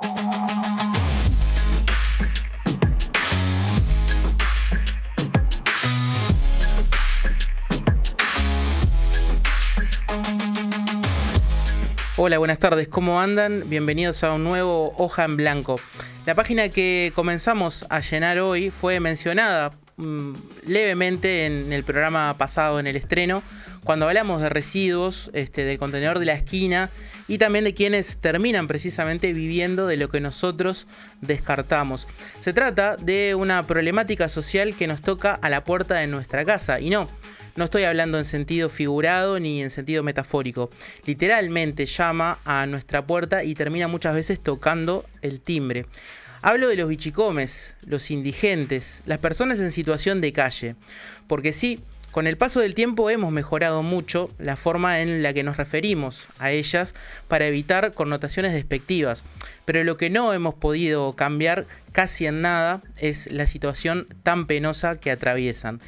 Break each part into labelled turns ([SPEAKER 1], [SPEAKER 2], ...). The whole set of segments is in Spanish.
[SPEAKER 1] Hola, buenas tardes, ¿cómo andan? Bienvenidos a un nuevo Hoja en Blanco. La página que comenzamos a llenar hoy fue mencionada levemente en el programa pasado, en el estreno, cuando hablamos de residuos, del contenedor de la esquina y también de quienes terminan precisamente viviendo de lo que nosotros descartamos. Se trata de una problemática social que nos toca a la puerta de nuestra casa y no estoy hablando en sentido figurado ni en sentido metafórico. Literalmente llama a nuestra puerta y termina muchas veces tocando el timbre. Hablo de los bichicomes, los indigentes, las personas en situación de calle. Porque sí, con el paso del tiempo hemos mejorado mucho la forma en la que nos referimos a ellas para evitar connotaciones despectivas. Pero lo que no hemos podido cambiar casi en nada es la situación tan penosa que atraviesan.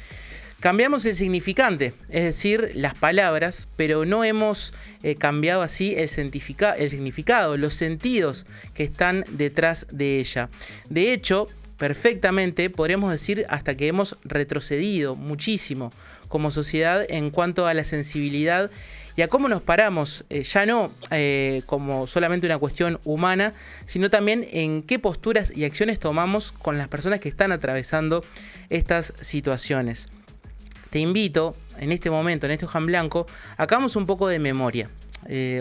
[SPEAKER 1] Cambiamos el significante, es decir, las palabras, pero no hemos cambiado así el significado, los sentidos que están detrás de ella. De hecho, perfectamente podríamos decir hasta que hemos retrocedido muchísimo como sociedad en cuanto a la sensibilidad y a cómo nos paramos, ya no como solamente una cuestión humana, sino también en qué posturas y acciones tomamos con las personas que están atravesando estas situaciones. Te invito, en este momento, en este Hoja en Blanco, hagamos un poco de memoria.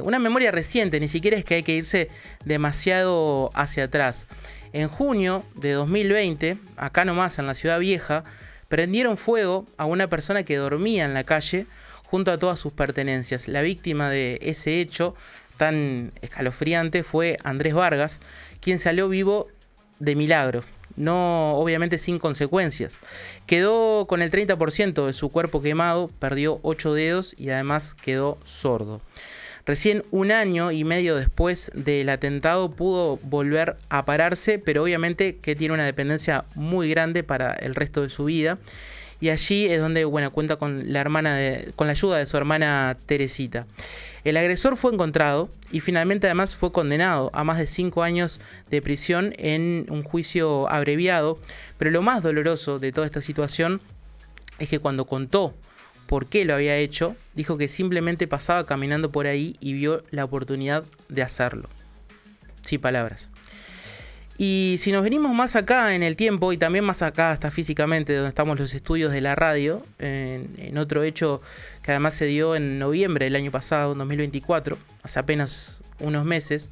[SPEAKER 1] Una memoria reciente, ni siquiera es que hay que irse demasiado hacia atrás. En junio de 2020, acá nomás en la Ciudad Vieja, prendieron fuego a una persona que dormía en la calle junto a todas sus pertenencias. La víctima de ese hecho tan escalofriante fue Andrés Vargas, quien salió vivo de milagro. No, obviamente sin consecuencias. Quedó con el 30% de su cuerpo quemado, perdió 8 dedos y además quedó sordo. Recién 1 año y medio después del atentado pudo volver a pararse, pero obviamente que tiene una dependencia muy grande para el resto de su vida. Y allí es donde cuenta con con la ayuda de su hermana Teresita. El agresor fue encontrado y finalmente además fue condenado a más de 5 años de prisión en un juicio abreviado. Pero lo más doloroso de toda esta situación es que cuando contó por qué lo había hecho, dijo que simplemente pasaba caminando por ahí y vio la oportunidad de hacerlo. Sin palabras. Y si nos venimos más acá en el tiempo y también más acá hasta físicamente donde estamos los estudios de la radio, en otro hecho que además se dio en noviembre del año pasado, 2024, hace apenas unos meses,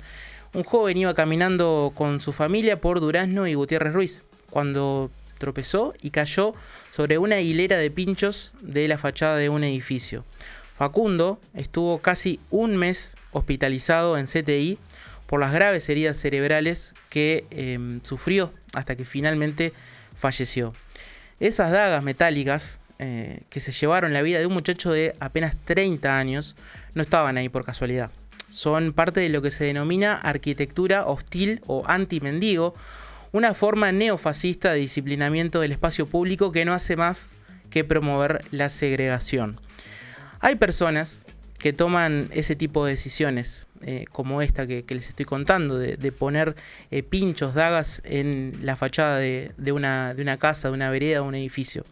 [SPEAKER 1] un joven iba caminando con su familia por Durazno y Gutiérrez Ruiz cuando tropezó y cayó sobre una hilera de pinchos de la fachada de un edificio. Facundo estuvo casi 1 mes hospitalizado en CTI por las graves heridas cerebrales que sufrió hasta que finalmente falleció. Esas dagas metálicas que se llevaron la vida de un muchacho de apenas 30 años no estaban ahí por casualidad. Son parte de lo que se denomina arquitectura hostil o anti-mendigo, una forma neofascista de disciplinamiento del espacio público que no hace más que promover la segregación. Hay personas que toman ese tipo de decisiones, como esta que les estoy contando, de poner pinchos, dagas en la fachada de una casa, de una vereda, de un edificio.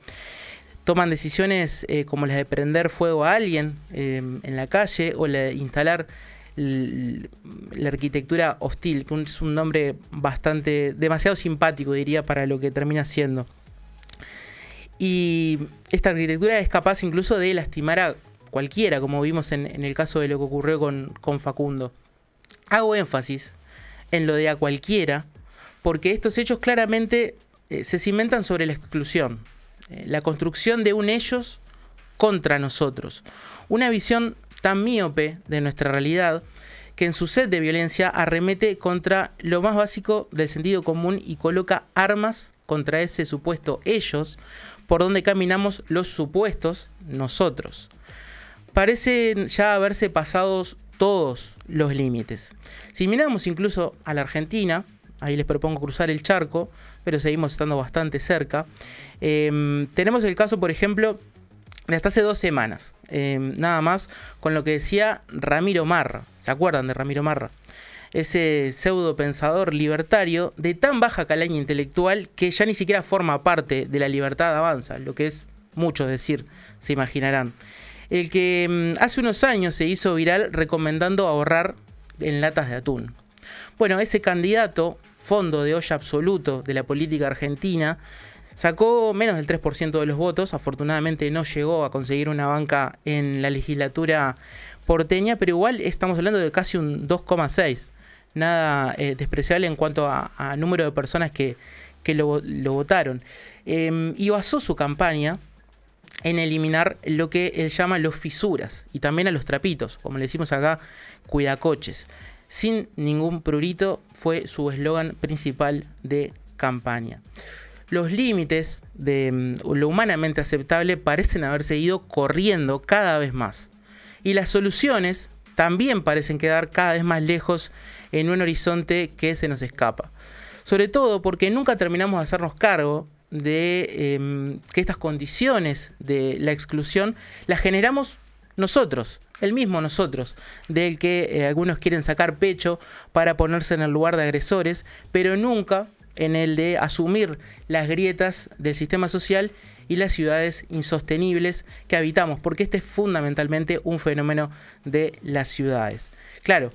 [SPEAKER 1] Toman decisiones como las de prender fuego a alguien en la calle o la de instalar la arquitectura hostil, que es un nombre demasiado simpático, diría, para lo que termina siendo. Y esta arquitectura es capaz incluso de lastimar a cualquiera, como vimos en el caso de lo que ocurrió con Facundo. Hago énfasis en lo de a cualquiera, porque estos hechos claramente se cimentan sobre la exclusión, la construcción de un ellos contra nosotros. Una visión tan míope de nuestra realidad que en su sed de violencia arremete contra lo más básico del sentido común y coloca armas contra ese supuesto ellos por donde caminamos los supuestos nosotros. Parecen ya haberse pasados todos los límites. Si miramos incluso a la Argentina, ahí les propongo cruzar el charco, pero seguimos estando bastante cerca, tenemos el caso, por ejemplo, de hasta hace 2 semanas, nada más, con lo que decía Ramiro Marra. ¿Se acuerdan de Ramiro Marra? ese pseudo pensador libertario de tan baja calaña intelectual que ya ni siquiera forma parte de la libertad avanza, lo que es mucho decir, se imaginarán. El que hace unos años se hizo viral recomendando ahorrar en latas de atún. Bueno, ese candidato, fondo de olla absoluto de la política argentina, sacó menos del 3% de los votos. Afortunadamente no llegó a conseguir una banca en la legislatura porteña, pero igual estamos hablando de casi un 2,6%. Nada despreciable en cuanto a número de personas que lo votaron. Y basó su campaña en eliminar lo que él llama los fisuras y también a los trapitos, como le decimos acá, cuidacoches. Sin ningún prurito fue su eslogan principal de campaña. Los límites de lo humanamente aceptable parecen haberse ido corriendo cada vez más. Y las soluciones también parecen quedar cada vez más lejos en un horizonte que se nos escapa. Sobre todo porque nunca terminamos de hacernos cargo de que estas condiciones de la exclusión las generamos nosotros, el mismo nosotros, del que algunos quieren sacar pecho para ponerse en el lugar de agresores, pero nunca en el de asumir las grietas del sistema social y las ciudades insostenibles que habitamos, porque este es fundamentalmente un fenómeno de las ciudades. Claro,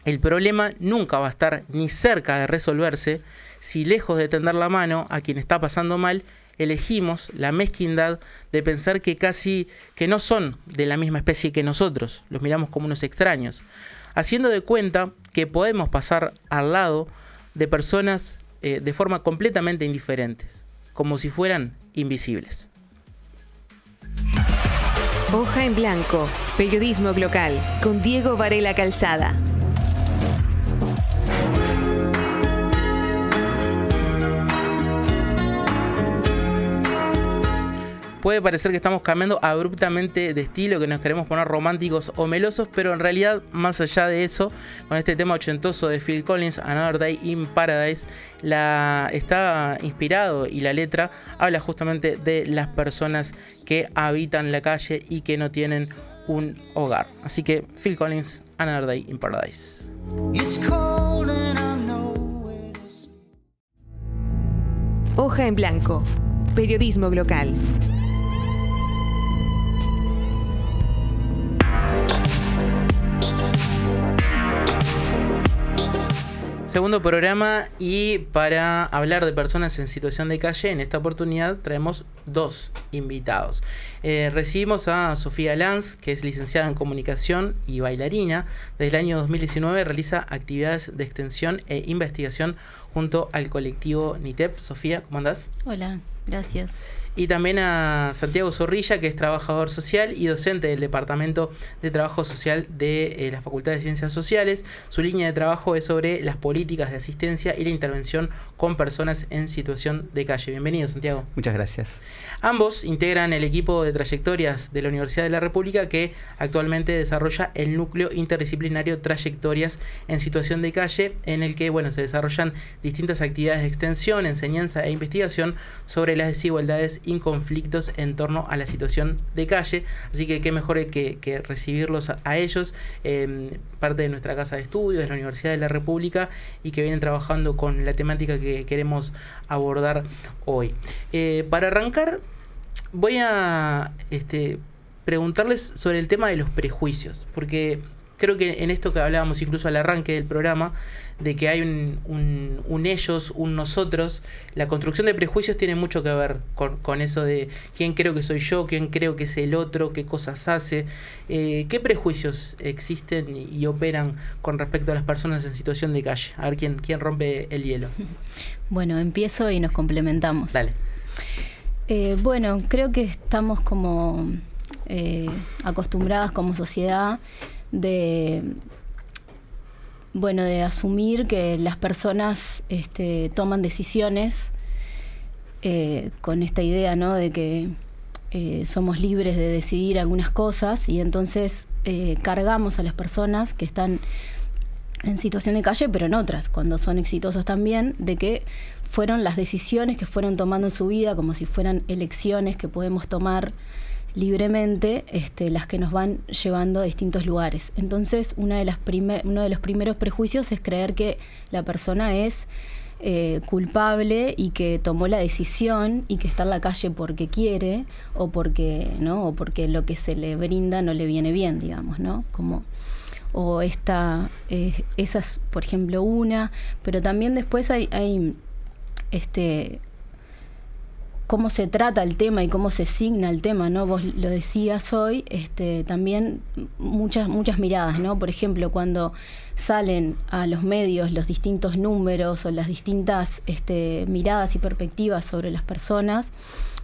[SPEAKER 1] el problema nunca va a estar ni cerca de resolverse si, lejos de tender la mano a quien está pasando mal, elegimos la mezquindad de pensar que no son de la misma especie que nosotros, los miramos como unos extraños, haciendo de cuenta que podemos pasar al lado de personas de forma completamente indiferentes, como si fueran invisibles.
[SPEAKER 2] Hoja en Blanco, periodismo local, con Diego Varela Calzada.
[SPEAKER 1] Puede parecer que estamos cambiando abruptamente de estilo, que nos queremos poner románticos o melosos, pero en realidad, más allá de eso, con este tema ochentoso de Phil Collins, Another Day in Paradise, está inspirado y la letra habla justamente de las personas que habitan la calle y que no tienen un hogar. Así que Phil Collins, Another Day in Paradise.
[SPEAKER 2] Hoja en Blanco, periodismo local.
[SPEAKER 1] Segundo programa, y para hablar de personas en situación de calle, en esta oportunidad traemos dos invitados. Recibimos a Sofía Lanz, que es licenciada en comunicación y bailarina. Desde el año 2019 realiza actividades de extensión e investigación junto al colectivo NITEP. Sofía, ¿cómo andás?
[SPEAKER 3] Hola, gracias.
[SPEAKER 1] Y también a Santiago Zorrilla, que es trabajador social y docente del Departamento de Trabajo Social de la Facultad de Ciencias Sociales. Su línea de trabajo es sobre las políticas de asistencia y la intervención con personas en situación de calle. Bienvenido, Santiago.
[SPEAKER 4] Muchas gracias.
[SPEAKER 1] Ambos integran el equipo de trayectorias de la Universidad de la República, que actualmente desarrolla el núcleo interdisciplinario Trayectorias en Situación de Calle, en el que se desarrollan distintas actividades de extensión, enseñanza e investigación sobre las desigualdades y conflictos en torno a la situación de calle. Así que qué mejor que recibirlos a ellos, parte de nuestra casa de estudios de la Universidad de la República, y que vienen trabajando con la temática que queremos abordar hoy. Para arrancar, voy a preguntarles sobre el tema de los prejuicios, porque creo que en esto que hablábamos incluso al arranque del programa, de que hay un ellos, un nosotros, la construcción de prejuicios tiene mucho que ver con eso de quién creo que soy yo, quién creo que es el otro, qué cosas hace. ¿Qué prejuicios existen y operan con respecto a las personas en situación de calle? A ver quién rompe el hielo.
[SPEAKER 3] Bueno, empiezo y nos complementamos.
[SPEAKER 1] Dale.
[SPEAKER 3] Creo que estamos como acostumbradas como sociedad de asumir que las personas toman decisiones con esta idea, ¿no?, de que somos libres de decidir algunas cosas, y entonces cargamos a las personas que están en situación de calle, pero en otras, cuando son exitosos también, de que fueron las decisiones que fueron tomando en su vida como si fueran elecciones que podemos tomar libremente las que nos van llevando a distintos lugares. Entonces, uno de los primeros prejuicios es creer que la persona es culpable y que tomó la decisión y que está en la calle porque quiere o porque lo que se le brinda no le viene bien, digamos, ¿no? Esa es, por ejemplo, una, pero también después hay cómo se trata el tema y cómo se signa el tema, ¿no? Vos lo decías hoy, también muchas miradas, ¿no? Por ejemplo, cuando salen a los medios los distintos números o las distintas miradas y perspectivas sobre las personas,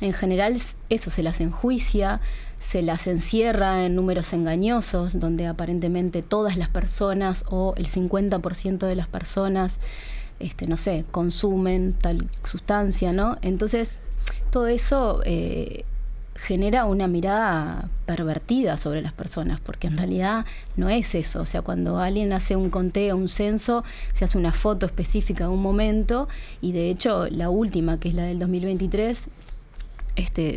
[SPEAKER 3] en general eso se las enjuicia, se las encierra en números engañosos, donde aparentemente todas las personas o el 50% de las personas, consumen tal sustancia, ¿no? Entonces, todo eso genera una mirada pervertida sobre las personas, porque en realidad no es eso. O sea, cuando alguien hace un conteo, un censo, se hace una foto específica de un momento, y de hecho la última, que es la del 2023,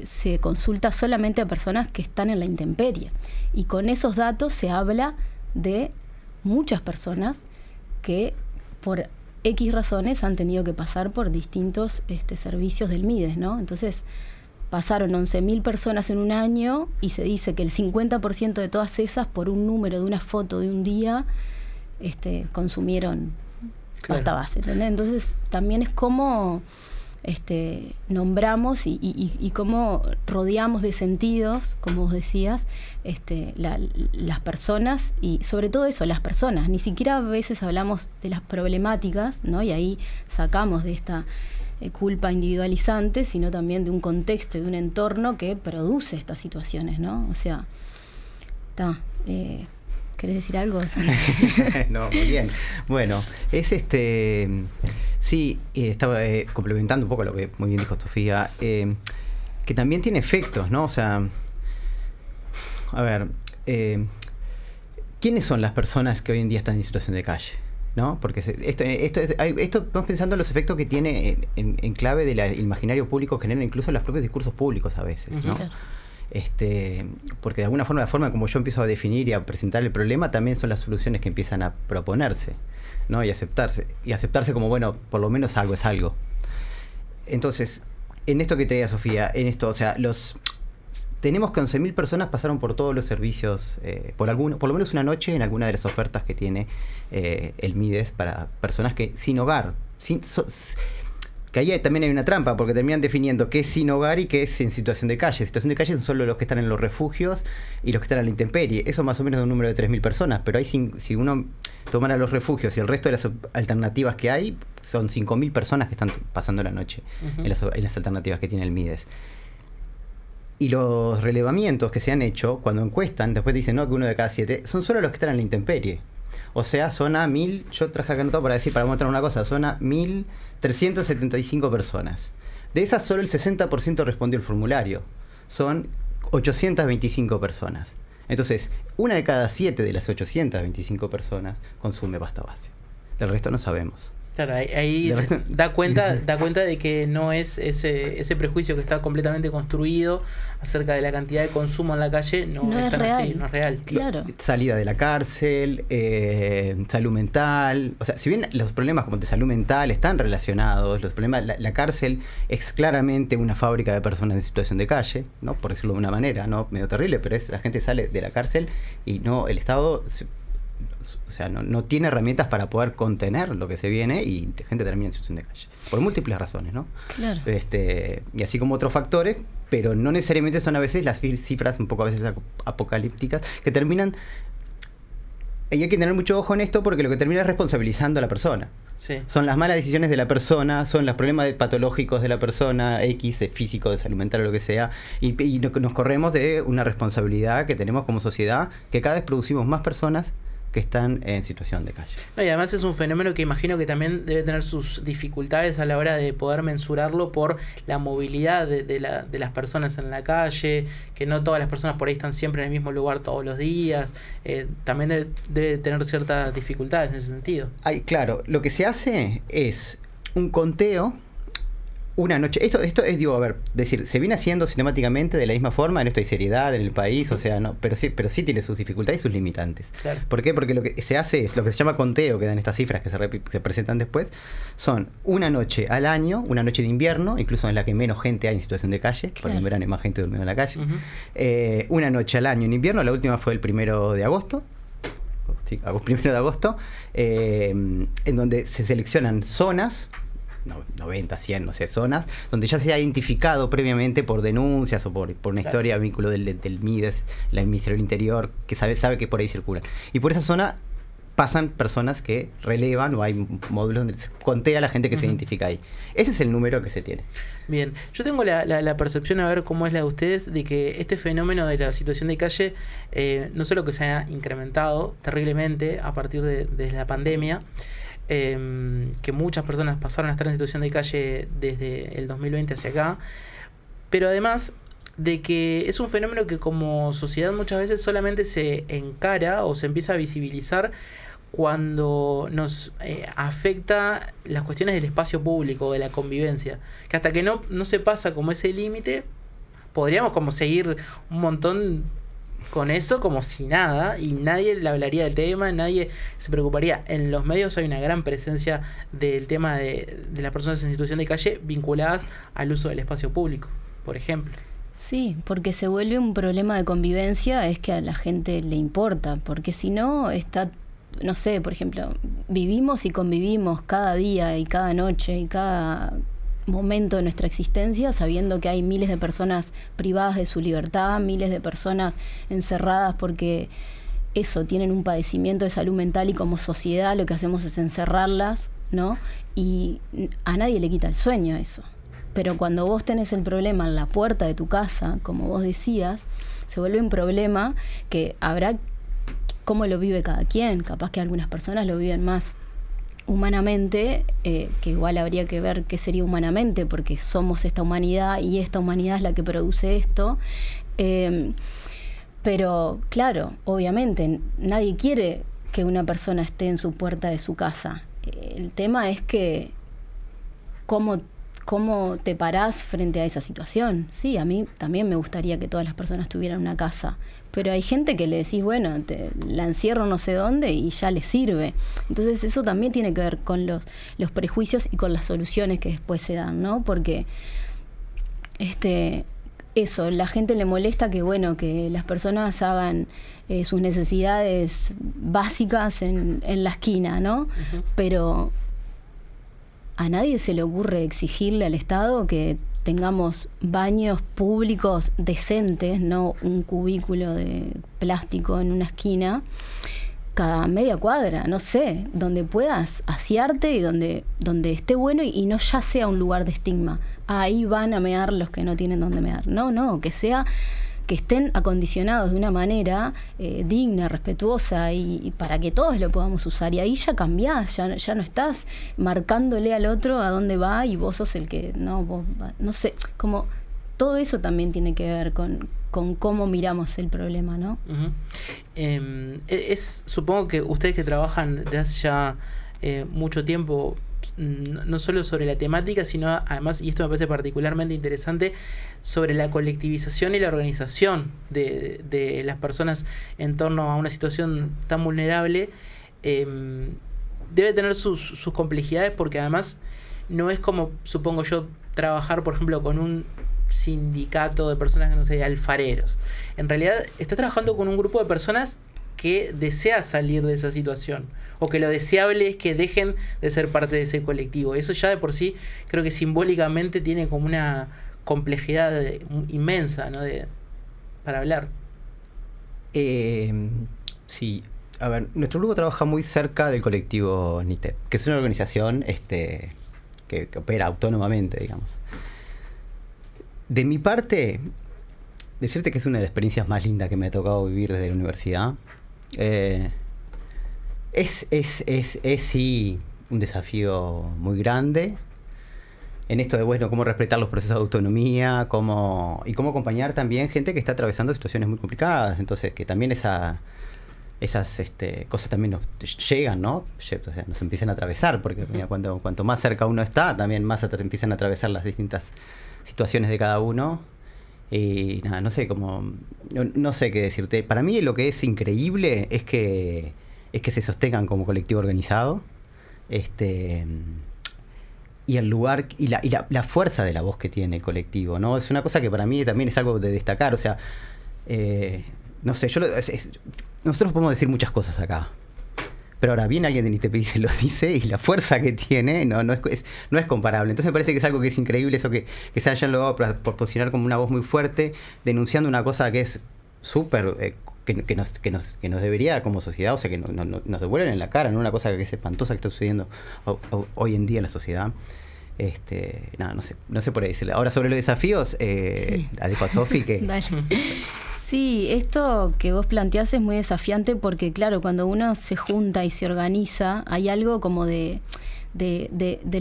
[SPEAKER 3] se consulta solamente a personas que están en la intemperie. Y con esos datos se habla de muchas personas que por X razones han tenido que pasar por distintos servicios del MIDES, ¿no? Entonces, pasaron 11.000 personas en un año y se dice que el 50% de todas esas, por un número de una foto de un día, consumieron pasta base, ¿entendés? Entonces, también es como nombramos y cómo rodeamos de sentidos, como vos decías, las personas, y sobre todo eso, las personas. Ni siquiera a veces hablamos de las problemáticas, ¿no? Y ahí sacamos de esta culpa individualizante, sino también de un contexto y de un entorno que produce estas situaciones, ¿no? O sea, ¿querés decir algo, Santi?
[SPEAKER 4] No, muy bien. Bueno, es sí, estaba complementando un poco lo que muy bien dijo Sofía, que también tiene efectos, ¿no? O sea, a ver, ¿quiénes son las personas que hoy en día están en situación de calle? ¿No? Porque esto vamos pensando en los efectos que tiene en clave del imaginario público, genera incluso los propios discursos públicos a veces, ¿no? Claro. Porque de alguna forma, la forma como yo empiezo a definir y a presentar el problema también son las soluciones que empiezan a proponerse, ¿no? Y aceptarse como, bueno, por lo menos algo es algo. Entonces, en esto que traía Sofía, o sea, tenemos que 11.000 personas pasaron por todos los servicios, por lo menos una noche en alguna de las ofertas que tiene el MIDES para personas que sin hogar, que ahí también hay una trampa, porque terminan definiendo qué es sin hogar y qué es en situación de calle. Situación de calle son solo los que están en los refugios y los que están en la intemperie. Eso más o menos de un número de 3.000 personas, pero si uno tomara los refugios y el resto de las alternativas que hay, son 5.000 personas que están pasando la noche en las alternativas que tiene el MIDES. Y los relevamientos que se han hecho, cuando encuestan, después dicen, no, que 1 de cada 7, son solo los que están en la intemperie. O sea, son a 1.000, yo traje acá anotado para mostrar una cosa, son a 1.375 personas. De esas, solo el 60% respondió el formulario. Son 825 personas. Entonces, 1 de cada 7 de las 825 personas consume pasta base. Del resto no sabemos.
[SPEAKER 1] Claro, ahí da cuenta de que no es ese prejuicio que está completamente construido acerca de la cantidad de consumo en la calle, no es tan real. Así, no es real.
[SPEAKER 3] Claro.
[SPEAKER 4] Salida de la cárcel, salud mental, o sea, si bien los problemas como de salud mental están relacionados, los problemas, la cárcel es claramente una fábrica de personas en situación de calle, ¿no? Por decirlo de una manera, ¿no? Medio terrible, pero la gente sale de la cárcel y no, el Estado, o sea, no tiene herramientas para poder contener lo que se viene y la gente termina en situación de calle. Por múltiples razones, ¿no?
[SPEAKER 3] Claro.
[SPEAKER 4] Y así como otros factores, pero no necesariamente son a veces las cifras un poco a veces apocalípticas que terminan. Y hay que tener mucho ojo en esto porque lo que termina es responsabilizando a la persona.
[SPEAKER 1] Sí.
[SPEAKER 4] Son las malas decisiones de la persona, son los problemas patológicos de la persona, X, físico, de salud mental o lo que sea, y nos corremos de una responsabilidad que tenemos como sociedad, que cada vez producimos más personas que están en situación de calle.
[SPEAKER 1] Y además es un fenómeno que imagino que también debe tener sus dificultades a la hora de poder mensurarlo por la movilidad de las personas en la calle, que no todas las personas por ahí están siempre en el mismo lugar todos los días. También debe tener ciertas dificultades en ese sentido.
[SPEAKER 4] Claro, lo que se hace es un conteo una noche. Esto es, digo, a ver, decir, se viene haciendo sistemáticamente de la misma forma, en esto hay seriedad en el país, o sea, no, pero sí tiene sus dificultades y sus limitantes.
[SPEAKER 1] Claro.
[SPEAKER 4] ¿Por qué? Porque lo que se hace es, lo que se llama conteo, que dan estas cifras que se presentan después, son una noche al año, una noche de invierno, incluso en la que menos gente hay en situación de calle, porque en verano hay más gente durmiendo en la calle. Una noche al año en invierno, la última fue el 1 de agosto. Sí, 1 de agosto, en donde se seleccionan zonas, 90, 100, no sé, zonas, donde ya se ha identificado previamente por denuncias o por una historia, vínculo del MIDES, el Ministerio del Interior, que sabe que por ahí circulan. Y por esa zona pasan personas que relevan, o hay módulos donde se contea la gente que se identifica ahí. Ese es el número que se tiene.
[SPEAKER 1] Bien, yo tengo la percepción, a ver cómo es la de ustedes, de que este fenómeno de la situación de calle no solo que se ha incrementado terriblemente a partir de la pandemia, que muchas personas pasaron a estar en situación de calle desde el 2020 hacia acá, pero además de que es un fenómeno que como sociedad muchas veces solamente se encara o se empieza a visibilizar cuando nos afecta las cuestiones del espacio público, de la convivencia, que hasta que no se pasa como ese límite, podríamos como seguir un montón con eso como si nada, y nadie le hablaría del tema, nadie se preocuparía. En los medios hay una gran presencia del tema de las personas en situación de calle vinculadas al uso del espacio público, por ejemplo.
[SPEAKER 3] Sí, porque se vuelve un problema de convivencia, es que a la gente le importa, porque si no está, no sé, por ejemplo, vivimos y convivimos cada día y cada noche y cada momento de nuestra existencia sabiendo que hay miles de personas privadas de su libertad, miles de personas encerradas porque eso, tienen un padecimiento de salud mental, y como sociedad lo que hacemos es encerrarlas, ¿no? Y a nadie le quita el sueño eso. Pero cuando vos tenés el problema en la puerta de tu casa, como vos decías, se vuelve un problema que habrá cómo lo vive cada quien. Capaz que algunas personas lo viven más humanamente, que igual habría que ver qué sería humanamente, porque somos esta humanidad y esta humanidad es la que produce esto. Pero claro, obviamente nadie quiere que una persona esté en su puerta de su casa. El tema es que cómo te parás frente a esa situación. Sí, a mí también me gustaría que todas las personas tuvieran una casa, pero hay gente que le decís, bueno, la encierro no sé dónde y ya le sirve. Entonces eso también tiene que ver con los prejuicios y con las soluciones que después se dan, ¿no? Porque eso, la gente le molesta que, bueno, que las personas hagan sus necesidades básicas en la esquina, ¿no? Uh-huh. Pero a nadie se le ocurre exigirle al Estado que tengamos baños públicos decentes, no un cubículo de plástico en una esquina, cada media cuadra, no sé, donde puedas asearte y donde esté bueno y no ya sea un lugar de estigma. Ahí van a mear los que no tienen donde mear. No, que estén acondicionados de una manera digna, respetuosa, y para que todos lo podamos usar. Y ahí ya cambiás, ya no estás marcándole al otro a dónde va y vos sos el que, no sé, como todo eso también tiene que ver con cómo miramos el problema, ¿no? Uh-huh.
[SPEAKER 1] Supongo que ustedes que trabajan desde hace ya mucho tiempo, no solo sobre la temática, sino además, y esto me parece particularmente interesante, sobre la colectivización y la organización de las personas en torno a una situación tan vulnerable, debe tener sus complejidades, porque además no es como, supongo yo, trabajar, por ejemplo, con un sindicato de personas que no sé, alfareros. En realidad está trabajando con un grupo de personas que desea salir de esa situación, o que lo deseable es que dejen de ser parte de ese colectivo. Eso ya de por sí creo que simbólicamente tiene como una complejidad inmensa, ¿no? Para hablar.
[SPEAKER 4] Sí, a ver, nuestro grupo trabaja muy cerca del colectivo NITEP, que es una organización que opera autónomamente, digamos. De mi parte, decirte que es una de las experiencias más lindas que me ha tocado vivir desde la universidad. Es sí un desafío muy grande en esto de, bueno, cómo respetar los procesos de autonomía, y cómo acompañar también gente que está atravesando situaciones muy complicadas. Entonces, que también esa esas cosas también nos llegan, ¿no? O sea, nos empiezan a atravesar, porque mira, cuanto más cerca uno está, también más empiezan a atravesar las distintas situaciones de cada uno. Y nada, no sé qué decirte. Para mí lo que es increíble es que se sostengan como colectivo organizado, y el lugar y la fuerza de la voz que tiene el colectivo, ¿no? Es una cosa que para mí también es algo de destacar. O sea, no sé, nosotros podemos decir muchas cosas acá, pero ahora viene alguien de ITP y se lo dice, y la fuerza que tiene no es comparable. Entonces me parece que es algo que es increíble, eso que se hayan logrado por posicionar como una voz muy fuerte, denunciando una cosa que es súper que nos debería como sociedad, o sea, que nos devuelven en la cara, ¿no? Una cosa que es espantosa que está sucediendo hoy en día en la sociedad. Nada, no sé por ahí decirle. Ahora sobre los desafíos,
[SPEAKER 3] Sí.
[SPEAKER 4] a dejo a Sofi que...
[SPEAKER 3] Dale. Sí, esto que vos planteás es muy desafiante porque, claro, cuando uno se junta y se organiza, hay algo como del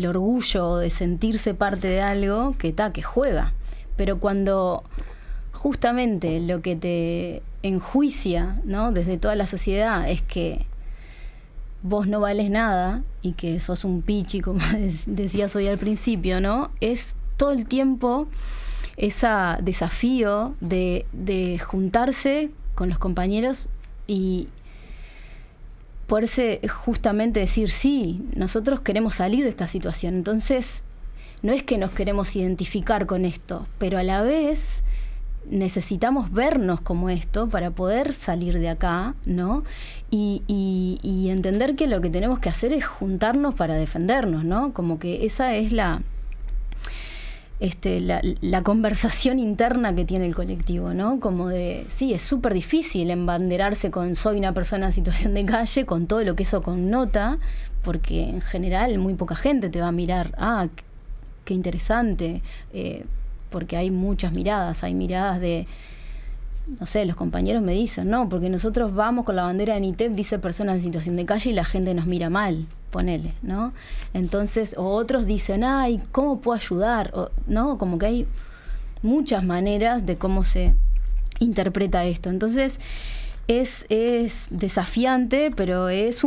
[SPEAKER 3] orgullo, de sentirse parte de algo que juega. Pero cuando justamente lo que te enjuicia, ¿no?, desde toda la sociedad es que vos no vales nada y que sos un pichi, como decías hoy al principio, ¿no? Es todo el tiempo ese desafío de juntarse con los compañeros y poderse justamente decir, sí, nosotros queremos salir de esta situación. Entonces, no es que nos queremos identificar con esto, pero a la vez necesitamos vernos como esto para poder salir de acá, ¿no? Y entender que lo que tenemos que hacer es juntarnos para defendernos, ¿no? Como que esa es la conversación interna que tiene el colectivo, ¿no? Como de, sí, es súper difícil embanderarse con soy una persona en situación de calle, con todo lo que eso connota, porque en general muy poca gente te va a mirar, qué interesante, porque hay muchas miradas, hay miradas de, no sé, los compañeros me dicen, no, porque nosotros vamos con la bandera de NITEP, dice personas en situación de calle, y la gente nos mira mal, ponele, ¿no? Entonces, o otros dicen, ay, ¿cómo puedo ayudar? ¿No? Como que hay muchas maneras de cómo se interpreta esto. Entonces, es desafiante, pero es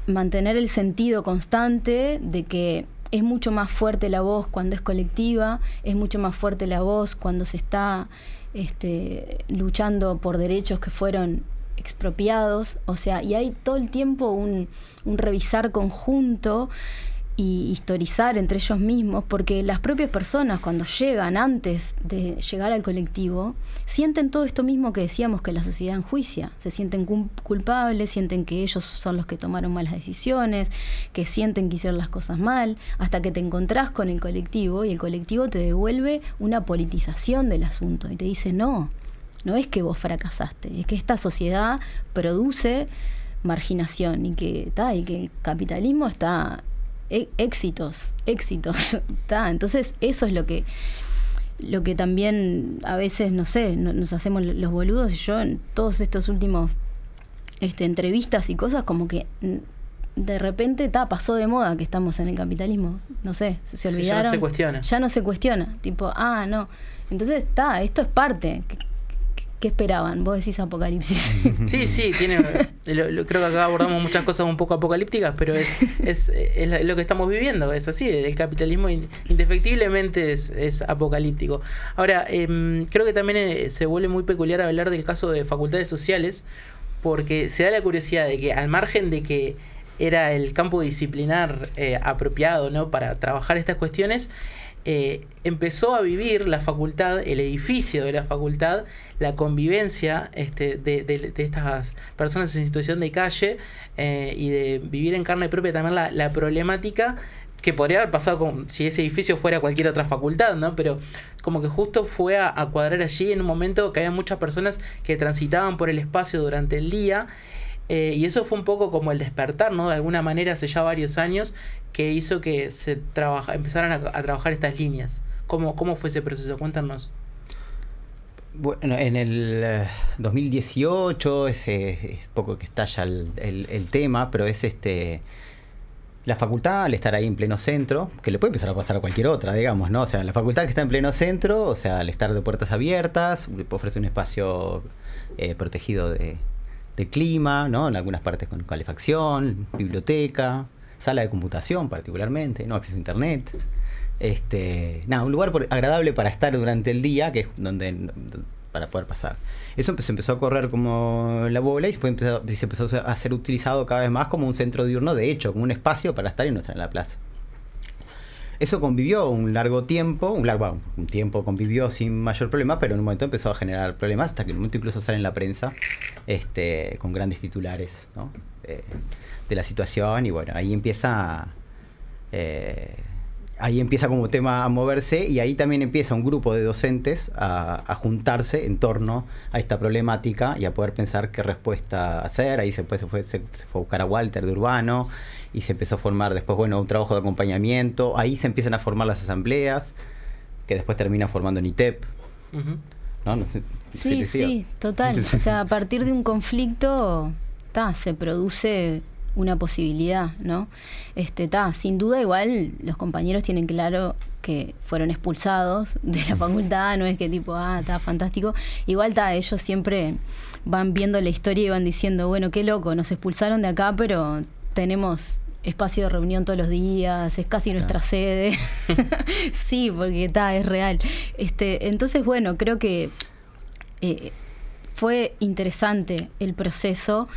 [SPEAKER 3] mantener el sentido constante de que es mucho más fuerte la voz cuando es colectiva, es mucho más fuerte la voz cuando se está luchando por derechos que fueron expropiados, o sea, y hay todo el tiempo un revisar conjunto y historizar entre ellos mismos, porque las propias personas cuando llegan, antes de llegar al colectivo, sienten todo esto mismo que decíamos que la sociedad enjuicia, se sienten culpables, sienten que ellos son los que tomaron malas decisiones, que sienten que hicieron las cosas mal, hasta que te encontrás con el colectivo y el colectivo te devuelve una politización del asunto y te dice, no es que vos fracasaste, es que esta sociedad produce marginación y que el capitalismo está éxitos entonces eso es lo que también a veces, no sé, nos hacemos los boludos, y yo en todos estos últimos entrevistas y cosas, como que de repente pasó de moda que estamos en el capitalismo, no sé, se olvidaron, ya no se cuestiona, tipo, no, entonces esto es parte. ¿Qué esperaban? Vos decís apocalipsis.
[SPEAKER 1] Sí, tiene. Creo que acá abordamos muchas cosas un poco apocalípticas, pero es lo que estamos viviendo, es así. El capitalismo indefectiblemente es apocalíptico. Ahora, creo que también se vuelve muy peculiar hablar del caso de facultades sociales, porque se da la curiosidad de que, al margen de que era el campo disciplinar apropiado, ¿no?, para trabajar estas cuestiones, empezó a vivir la facultad, el edificio de la facultad, la convivencia de estas personas en situación de calle, y de vivir en carne propia también la problemática que podría haber pasado si ese edificio fuera cualquier otra facultad, ¿no? Pero como que justo fue a cuadrar allí en un momento que había muchas personas que transitaban por el espacio durante el día. Y eso fue un poco como el despertar, ¿no? De alguna manera, hace ya varios años, que hizo que se empezaran a trabajar estas líneas. ¿Cómo fue ese proceso? Cuéntanos.
[SPEAKER 4] Bueno, en el 2018 es poco que estalla el tema, pero es la facultad, al estar ahí en pleno centro, que le puede empezar a pasar a cualquier otra, digamos, ¿no? O sea, la facultad que está en pleno centro, o sea, al estar de puertas abiertas, ofrece un espacio protegido de clima, ¿no? En algunas partes con calefacción, biblioteca, sala de computación particularmente, ¿no? Acceso a internet. Un lugar agradable para estar durante el día, que es donde para poder pasar. Eso se empezó a correr como la bola y se empezó a ser utilizado cada vez más como un centro diurno, de hecho, como un espacio para estar y no estar en la plaza. Eso convivió un tiempo convivió sin mayor problema, pero en un momento empezó a generar problemas, hasta que en un momento incluso sale en la prensa con grandes titulares, ¿no? De la situación, y bueno, ahí empieza como tema a moverse, y ahí también empieza un grupo de docentes a juntarse en torno a esta problemática y a poder pensar qué respuesta hacer. Ahí se fue a buscar a Walter de Urbano, y se empezó a formar después, un trabajo de acompañamiento. Ahí se empiezan a formar las asambleas, que después terminan formando en ITEP.
[SPEAKER 1] Uh-huh.
[SPEAKER 4] No sé,
[SPEAKER 3] sí, total. O sea, a partir de un conflicto, se produce una posibilidad, ¿no? Sin duda, igual los compañeros tienen claro que fueron expulsados de la facultad, no es que tipo, está fantástico. Igual ellos siempre van viendo la historia y van diciendo, bueno, qué loco, nos expulsaron de acá, pero tenemos espacio de reunión todos los días, es casi nuestra sede. Sí, porque es real. Entonces, bueno, creo que fue interesante el proceso,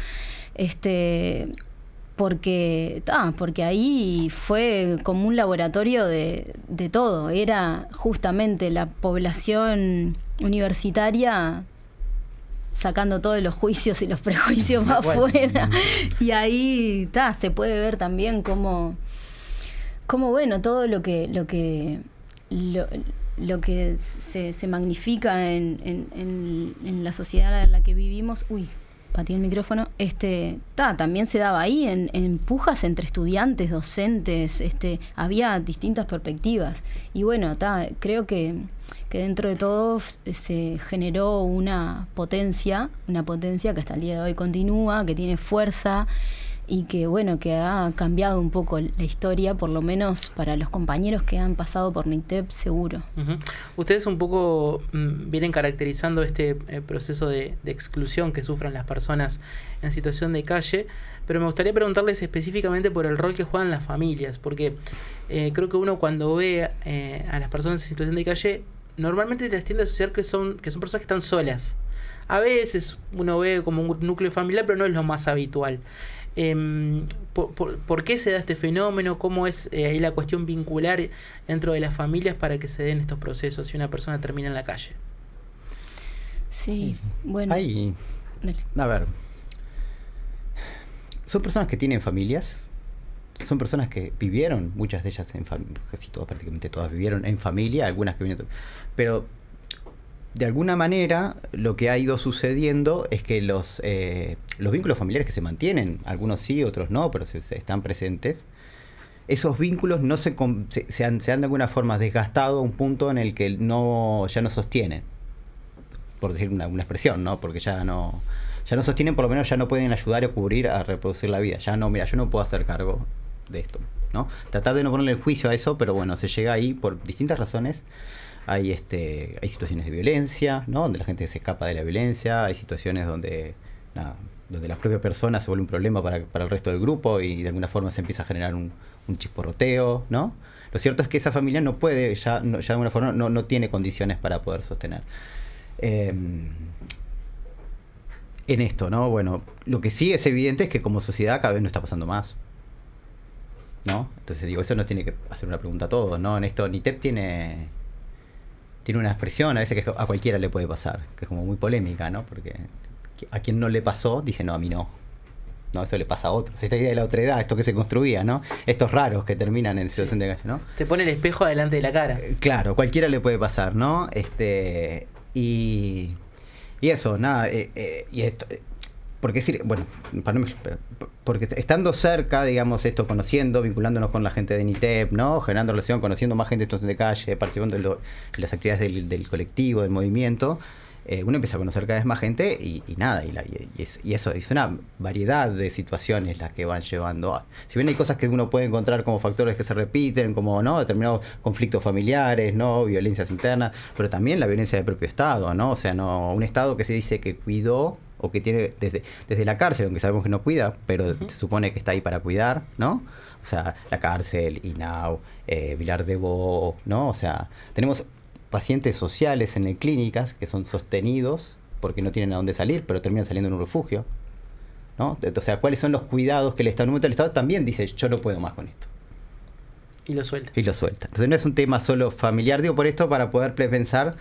[SPEAKER 3] porque ahí fue como un laboratorio de todo. Era justamente la población universitaria sacando todos los juicios y los prejuicios para afuera. Y ahí se puede ver también cómo bueno, todo lo que se magnifica en la sociedad en la que vivimos. Pateé el micrófono. También se daba ahí en pujas entre estudiantes, docentes. Había distintas perspectivas. Y bueno, creo que dentro de todo se generó una potencia que hasta el día de hoy continúa, que tiene fuerza, y que ha cambiado un poco la historia, por lo menos para los compañeros que han pasado por NITEP, seguro.
[SPEAKER 1] Uh-huh. Ustedes un poco vienen caracterizando este proceso de exclusión que sufren las personas en situación de calle, pero me gustaría preguntarles específicamente por el rol que juegan las familias, porque creo que uno cuando ve a las personas en situación de calle, normalmente les tiende a asociar que son personas que están solas. A veces uno ve como un núcleo familiar, pero no es lo más habitual. ¿Por qué se da este fenómeno? ¿Cómo es ahí la cuestión vincular dentro de las familias para que se den estos procesos si una persona termina en la calle?
[SPEAKER 3] Sí, bueno.
[SPEAKER 4] A ver, son personas que tienen familias, son personas que vivieron, muchas de ellas casi todas, prácticamente todas vivieron en familia, algunas que vinieron, pero de alguna manera lo que ha ido sucediendo es que los vínculos familiares que se mantienen, algunos sí, otros no, pero se están presentes, esos vínculos no se han de alguna forma desgastado a un punto en el que ya no sostienen, por decir una expresión, ¿no? Porque ya no sostienen, por lo menos ya no pueden ayudar a cubrir, a reproducir la vida. Ya no, yo no puedo hacer cargo de esto, ¿no? Tratar de no ponerle el juicio a eso, pero bueno, se llega ahí por distintas razones. Hay situaciones de violencia, ¿no? Donde la gente se escapa de la violencia, hay situaciones donde la propia persona se vuelve un problema para el resto del grupo y de alguna forma se empieza a generar un chisporroteo, ¿no? Lo cierto es que esa familia no puede, ya de alguna forma no tiene condiciones para poder sostener. En esto, ¿no? Bueno, lo que sí es evidente es que como sociedad cada vez nos está pasando más, ¿no? Entonces digo, eso nos tiene que hacer una pregunta a todos, ¿no? En esto NITEP tiene una expresión a veces que a cualquiera le puede pasar, que es como muy polémica, ¿no? Porque a quien no le pasó dice, no, a mí no. No, eso le pasa a otros. Esta idea de la otredad, esto que se construía, ¿no? Estos raros que terminan en situación de calle, ¿no?
[SPEAKER 1] Te pone el espejo delante de la cara.
[SPEAKER 4] Claro, cualquiera le puede pasar, ¿no? Y eso, nada, y esto, porque decir, bueno, porque estando cerca, digamos, esto, conociendo, vinculándonos con la gente de NITEP, ¿no? Generando relación, conociendo más gente de calle, participando en las actividades del colectivo, del movimiento, uno empieza a conocer cada vez más gente y eso es una variedad de situaciones las que van llevando. Si bien hay cosas que uno puede encontrar como factores que se repiten, como, ¿no?, determinados conflictos familiares, ¿no?, violencias internas, pero también la violencia del propio Estado, ¿no? O sea, no, un Estado que se dice que cuidó o que tiene desde la cárcel, aunque sabemos que no cuida, pero se supone que está ahí para cuidar, ¿no? O sea, la cárcel, INAU, Vilar de Bo, ¿no? O sea, tenemos pacientes sociales en clínicas que son sostenidos porque no tienen a dónde salir, pero terminan saliendo en un refugio, ¿no? O sea, ¿cuáles son los cuidados que el Estado? En un momento el Estado también dice, yo no puedo más con esto.
[SPEAKER 1] Y lo suelta.
[SPEAKER 4] Entonces no es un tema solo familiar, digo por esto, para poder pensar,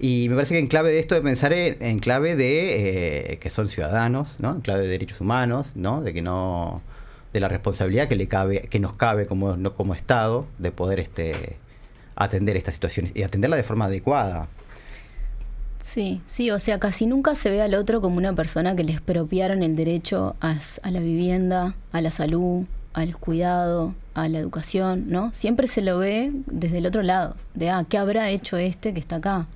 [SPEAKER 4] y me parece que en clave de esto de pensar en clave de que son ciudadanos, ¿no? En clave de derechos humanos, ¿no? De que no, de la responsabilidad que nos cabe como Estado de poder atender estas situaciones y atenderla de forma adecuada.
[SPEAKER 3] Sí, o sea, casi nunca se ve al otro como una persona que le expropiaron el derecho a la vivienda, a la salud, al cuidado, a la educación, ¿no? Siempre se lo ve desde el otro lado, de, ¿qué habrá hecho que está acá?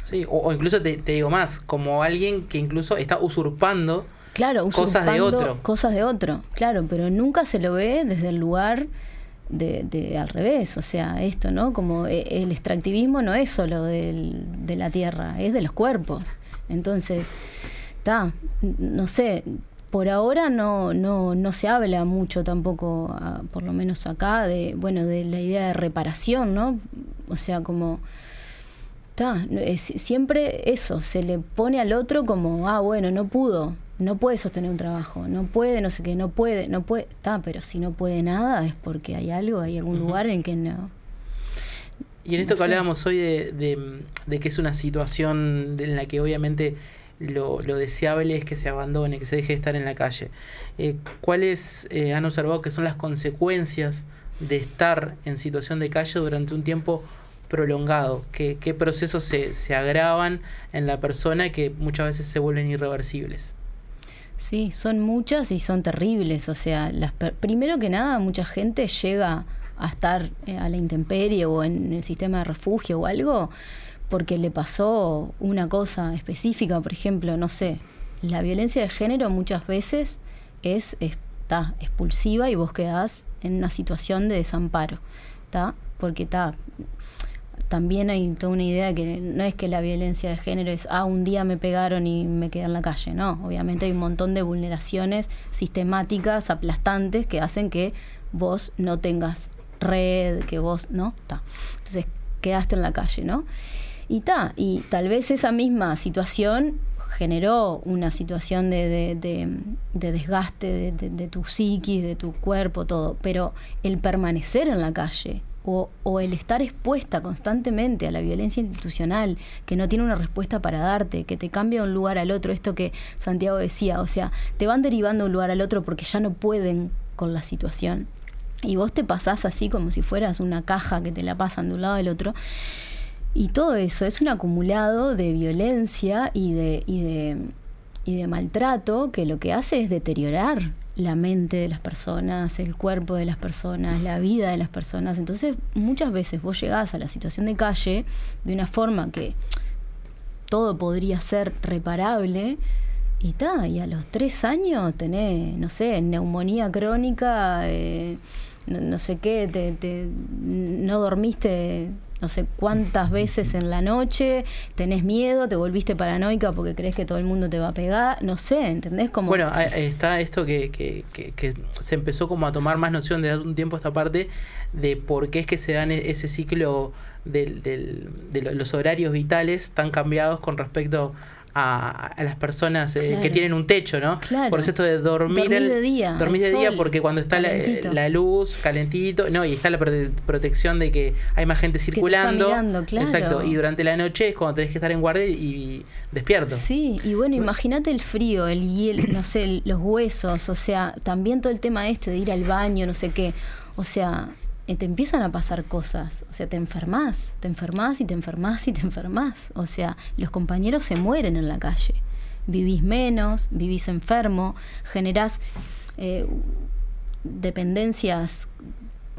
[SPEAKER 1] Sí, o incluso te digo más, como alguien que incluso está usurpando, cosas de otro. Claro, pero nunca se lo ve desde el lugar de al revés, o sea, esto, ¿no? Como el extractivismo no es solo de la tierra, es de los cuerpos. Entonces, no sé, por ahora no se habla mucho tampoco, por lo menos acá, de la idea de reparación, ¿no? O sea, como siempre eso, se le pone al otro como, no puede sostener un trabajo, no puede, no sé qué, no puede, pero si no puede nada es porque hay algún lugar en que no. Y en esto que hablábamos hoy de que es una situación en la que obviamente lo deseable es que se abandone, que se deje de estar en la calle. ¿Cuáles han observado que son las consecuencias de estar en situación de calle durante un tiempo prolongado? ¿Qué procesos se agravan en la persona que muchas veces se vuelven irreversibles?
[SPEAKER 3] Sí, son muchas y son terribles. O sea, primero que nada, mucha gente llega a estar a la intemperie o en el sistema de refugio o algo porque le pasó una cosa específica. Por ejemplo, no sé, la violencia de género muchas veces es expulsiva y vos quedás en una situación de desamparo, porque también hay toda una idea que no es que la violencia de género es un día me pegaron y me quedé en la calle, no, obviamente hay un montón de vulneraciones sistemáticas, aplastantes, que hacen que vos no tengas red, que vos entonces quedaste en la calle, ¿no? Y tal vez esa misma situación generó una situación de desgaste de tu psiquis, de tu cuerpo, todo, pero el permanecer en la calle o el estar expuesta constantemente a la violencia institucional que no tiene una respuesta para darte, que te cambia de un lugar al otro, esto que Santiago decía, o sea, te van derivando de un lugar al otro porque ya no pueden con la situación y vos te pasás así como si fueras una caja que te la pasan de un lado al otro. Y todo eso es un acumulado de violencia y de maltrato que lo que hace es deteriorar la mente de las personas, el cuerpo de las personas, la vida de las personas. Entonces, muchas veces vos llegás a la situación de calle de una forma que todo podría ser reparable y a los 3 años tenés, no sé, neumonía crónica, no sé qué, no dormiste no sé cuántas veces en la noche, tenés miedo, te volviste paranoica porque crees que todo el mundo te va a pegar, no sé, ¿entendés? Como...
[SPEAKER 1] Bueno, está esto que se empezó como a tomar más noción de un tiempo a esta parte de por qué es que se dan ese ciclo de los horarios vitales tan cambiados con respecto a las personas que tienen un techo, ¿no?
[SPEAKER 3] Claro.
[SPEAKER 1] Por eso esto de dormir
[SPEAKER 3] de día.
[SPEAKER 1] Dormís de día porque cuando está la luz calentito, no, y está la protección de que hay más gente circulando.
[SPEAKER 3] Que te está mirando, claro.
[SPEAKER 1] Exacto, y durante la noche es cuando tenés que estar en guardia y despierto.
[SPEAKER 3] Sí, y bueno, imagínate el frío, el hielo, no sé, los huesos, o sea, también todo el tema de ir al baño, no sé qué, o sea, te empiezan a pasar cosas, o sea, te enfermas y te enfermas, o sea, los compañeros se mueren en la calle, vivís menos, vivís enfermo, generás dependencias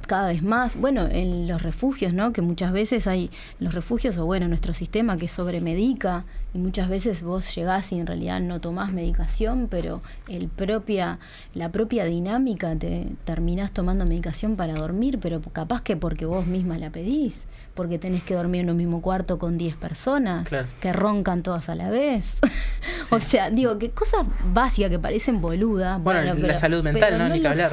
[SPEAKER 3] cada vez más, bueno, en los refugios, ¿no? Que muchas veces hay los refugios, o bueno, nuestro sistema que sobremedica Y muchas veces vos llegás y en realidad no tomás medicación, pero la propia dinámica, te terminás tomando medicación para dormir, pero capaz que porque vos misma la pedís, porque tenés que dormir en un mismo cuarto con 10 personas,
[SPEAKER 1] claro,
[SPEAKER 3] que roncan todas a la vez.
[SPEAKER 1] Sí.
[SPEAKER 3] O sea, digo, que cosas básicas que parecen boludas.
[SPEAKER 1] Bueno, la salud mental,
[SPEAKER 3] pero
[SPEAKER 1] ¿no? Ni que hablar.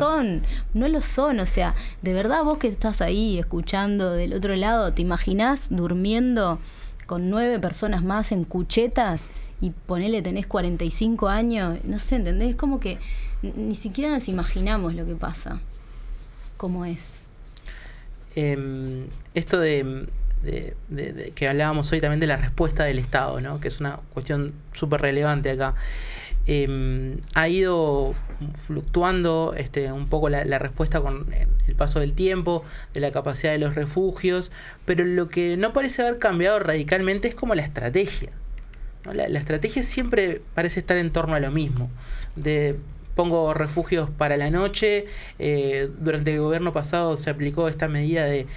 [SPEAKER 3] No lo son, o sea, de verdad vos que estás ahí escuchando del otro lado, ¿te imaginás durmiendo con 9 personas más en cuchetas y ponele tenés 45 años? No sé, ¿entendés? Es como que ni siquiera nos imaginamos lo que pasa, cómo es.
[SPEAKER 1] Esto de que hablábamos hoy también de la respuesta del Estado, ¿no? Que es una cuestión súper relevante acá. Ha ido fluctuando un poco la respuesta con el paso del tiempo, de la capacidad de los refugios, pero lo que no parece haber cambiado radicalmente es como la estrategia, ¿no? La estrategia siempre parece estar en torno a lo mismo, pongo refugios para la noche. Durante el gobierno pasado se aplicó esta medida de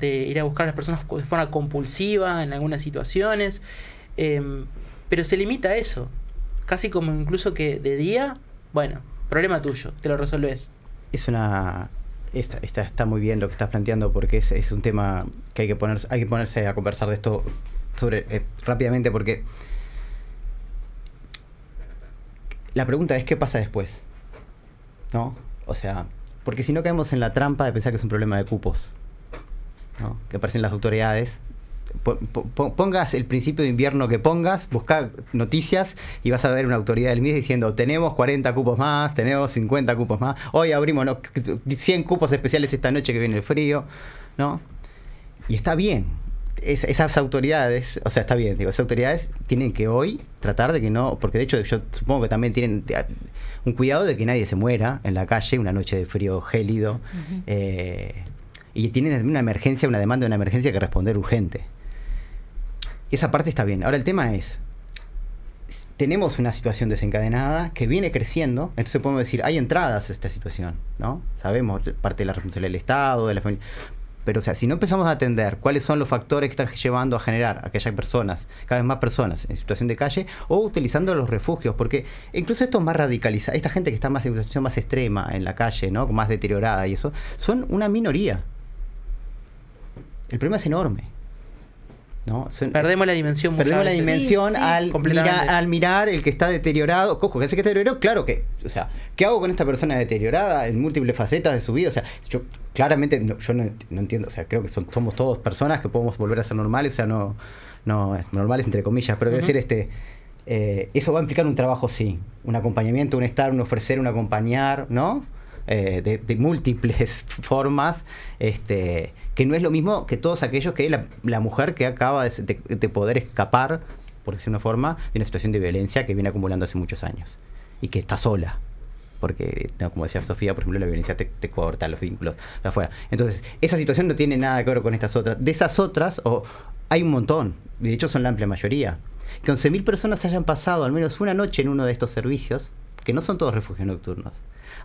[SPEAKER 1] ir a buscar a las personas de forma compulsiva en algunas situaciones, pero se limita a eso, casi como incluso que de día, bueno, problema tuyo, te lo resolves.
[SPEAKER 4] Está muy bien lo que estás planteando, porque es un tema que hay que ponerse a conversar de esto rápidamente, porque la pregunta es ¿qué pasa después? ¿No? O sea, porque si no caemos en la trampa de pensar que es un problema de cupos, ¿no? Que aparecen las autoridades. Pongas el principio de invierno que pongas, busca noticias y vas a ver una autoridad del MIS diciendo tenemos 40 cupos más, tenemos 50 cupos más, hoy abrimos 100 cupos especiales esta noche que viene el frío, ¿no? Y está bien, esas autoridades, o sea, está bien, digo, esas autoridades tienen que hoy tratar de que no, porque de hecho yo supongo que también tienen un cuidado de que nadie se muera en la calle una noche de frío gélido. Y tienen una emergencia, una demanda de una emergencia que responder urgente. Y esa parte está bien. Ahora el tema es, tenemos una situación desencadenada que viene creciendo, entonces podemos decir, hay entradas a esta situación, ¿no? Sabemos parte de la responsabilidad del Estado, de la familia. Pero, o sea, si no empezamos a atender cuáles son los factores que están llevando a generar a que haya personas, cada vez más personas en situación de calle, o utilizando los refugios, porque incluso esto es más radicalizado, esta gente que está más en una situación más extrema en la calle, ¿no? Más deteriorada y eso, son una minoría. El problema es enorme, ¿no?
[SPEAKER 1] Perdemos la dimensión
[SPEAKER 4] sí, al mirar el que está deteriorado. Cojo, que ese que está deteriorado, claro que, o sea, ¿qué hago con esta persona deteriorada en múltiples facetas de su vida? O sea, yo claramente no entiendo, o sea, creo que somos todos personas que podemos volver a ser normales, o sea, no normales entre comillas, pero quiero decir, eso va a implicar un trabajo, sí, un acompañamiento, un estar, un ofrecer, un acompañar, ¿no? De múltiples formas, que no es lo mismo que todos aquellos que la mujer que acaba de poder escapar, por decir una forma, de una situación de violencia que viene acumulando hace muchos años y que está sola, porque, como decía Sofía, por ejemplo, la violencia te corta los vínculos de afuera. Entonces, esa situación no tiene nada que ver con estas otras. De esas otras, hay un montón, de hecho son la amplia mayoría. Que 11.000 personas hayan pasado al menos una noche en uno de estos servicios, que no son todos refugios nocturnos.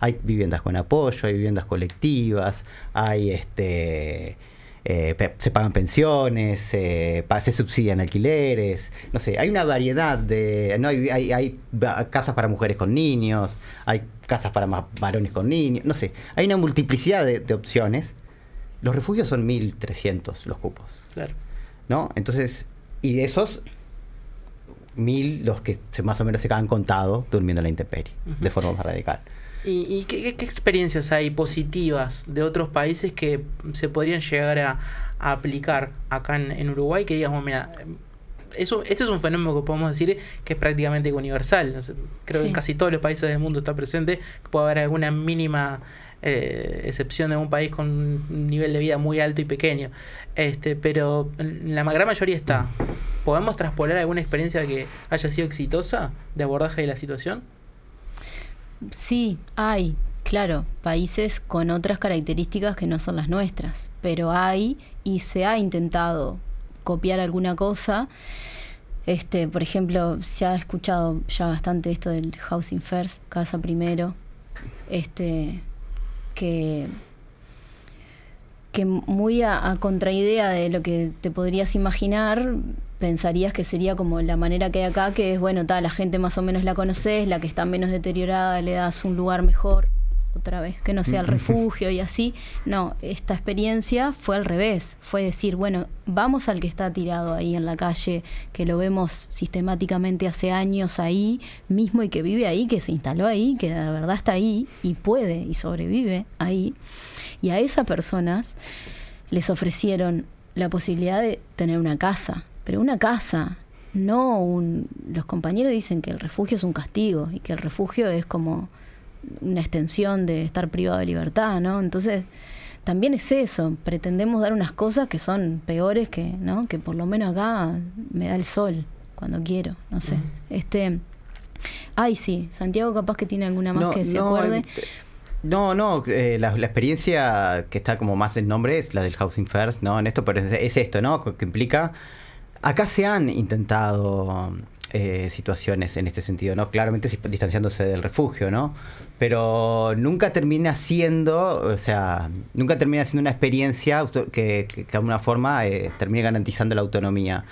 [SPEAKER 4] Hay viviendas con apoyo, hay viviendas colectivas, hay se pagan pensiones, se subsidian alquileres, no sé, hay una variedad de... No, hay casas para mujeres con niños, hay casas para más varones con niños, no sé, hay una multiplicidad de opciones. Los refugios son 1.300 los cupos.
[SPEAKER 1] Claro.
[SPEAKER 4] ¿No? Entonces, y de esos 1.000 los que más o menos se quedan contados durmiendo en la intemperie, de forma más radical.
[SPEAKER 1] ¿Y qué experiencias hay positivas de otros países que se podrían llegar a aplicar acá en Uruguay? Que digamos, mira, este es un fenómeno que podemos decir que es prácticamente universal. Creo que en casi todos los países del mundo está presente. Puede haber alguna mínima excepción de un país con un nivel de vida muy alto y pequeño. Pero la gran mayoría está. ¿Podemos traspolar alguna experiencia que haya sido exitosa de abordaje de la situación?
[SPEAKER 3] Sí, hay, claro, países con otras características que no son las nuestras, pero hay y se ha intentado copiar alguna cosa. Por ejemplo, se ha escuchado ya bastante esto del Housing First, casa primero, que que muy a contraidea de lo que te podrías imaginar, pensarías que sería como la manera que hay acá, que es, bueno, la gente más o menos la conoces, la que está menos deteriorada le das un lugar mejor, otra vez, que no sea el refugio y así. No, esta experiencia fue al revés, fue decir, bueno, vamos al que está tirado ahí en la calle, que lo vemos sistemáticamente hace años ahí mismo y que vive ahí, que se instaló ahí, que la verdad está ahí y puede y sobrevive ahí. Y a esas personas les ofrecieron la posibilidad de tener una casa, pero una casa, no los compañeros dicen que el refugio es un castigo y que el refugio es como una extensión de estar privado de libertad, ¿no? Entonces, también es eso, pretendemos dar unas cosas que son peores que, ¿no? Que por lo menos acá me da el sol cuando quiero, no sé. Ay, sí, Santiago capaz que tiene alguna más que se acuerde.
[SPEAKER 4] La experiencia que está como más en nombre es la del Housing First, ¿no? En esto, pero es esto, ¿no? Que implica... Acá se han intentado situaciones en este sentido, ¿no? Claramente distanciándose del refugio, ¿no? Pero nunca termina siendo, una experiencia que de alguna forma termine garantizando la autonomía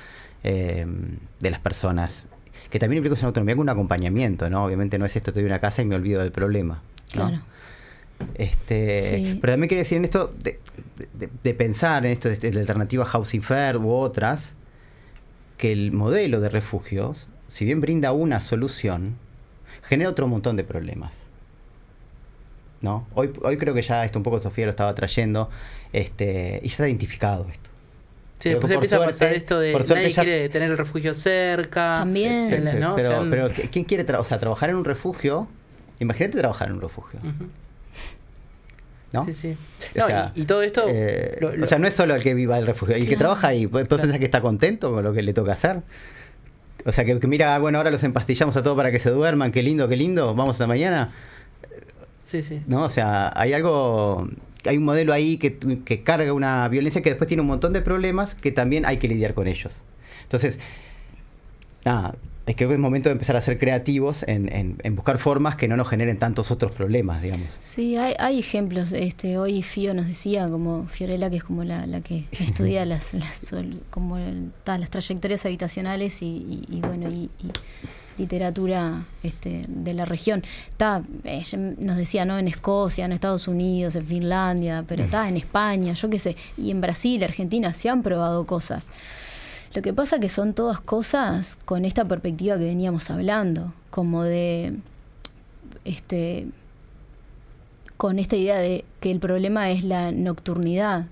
[SPEAKER 4] de las personas. Que también implica una autonomía con un acompañamiento, ¿no? Obviamente no es esto, te doy una casa y me olvido del problema, ¿no?
[SPEAKER 3] Claro.
[SPEAKER 4] Sí. Pero también quería decir en esto de pensar en esto de la alternativa Housing Fair u otras, que el modelo de refugios, si bien brinda una solución, genera otro montón de problemas, ¿no? Hoy creo que ya esto un poco Sofía lo estaba trayendo, y ya está identificado esto.
[SPEAKER 1] Sí, después empieza a pasar esto de nadie quiere tener el refugio cerca.
[SPEAKER 3] También.
[SPEAKER 1] ¿no?
[SPEAKER 4] Pero ¿quién quiere trabajar en un refugio? Imagínate trabajar en un refugio. ¿No?
[SPEAKER 1] Sí. No, y todo esto...
[SPEAKER 4] O sea, no es solo el que viva el refugio. El que trabaja ahí, ¿puedes pensar que está contento con lo que le toca hacer? O sea, que mira, bueno, ahora los empastillamos a todos para que se duerman, qué lindo, vamos a la mañana.
[SPEAKER 1] Sí.
[SPEAKER 4] ¿No? O sea, hay un modelo ahí que carga una violencia que después tiene un montón de problemas que también hay que lidiar con ellos. Entonces, creo que es momento de empezar a ser creativos en buscar formas que no nos generen tantos otros problemas, digamos.
[SPEAKER 3] Sí, hay ejemplos. Hoy Fío nos decía, como Fiorella, que es como la que estudia las trayectorias habitacionales y literatura de la región. Ella nos decía, ¿no? En Escocia, en Estados Unidos, en Finlandia, pero en España, yo qué sé, y en Brasil, Argentina, se han probado cosas. Lo que pasa que son todas cosas con esta perspectiva que veníamos hablando, como de con esta idea de que el problema es la nocturnidad.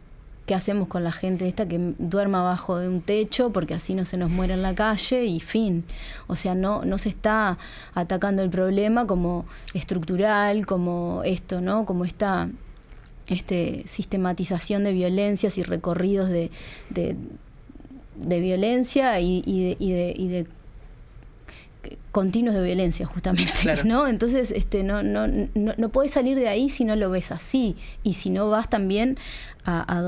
[SPEAKER 3] ¿Qué hacemos con la gente esta que duerma abajo de un techo porque así no se nos muere en la calle y fin? O sea, no se está atacando el problema como estructural, como esto, ¿no? Como esta sistematización de violencias y recorridos de violencia y de continuos de violencia, justamente, claro. ¿No? Entonces no podés salir de ahí si no lo ves así, y si no vas también a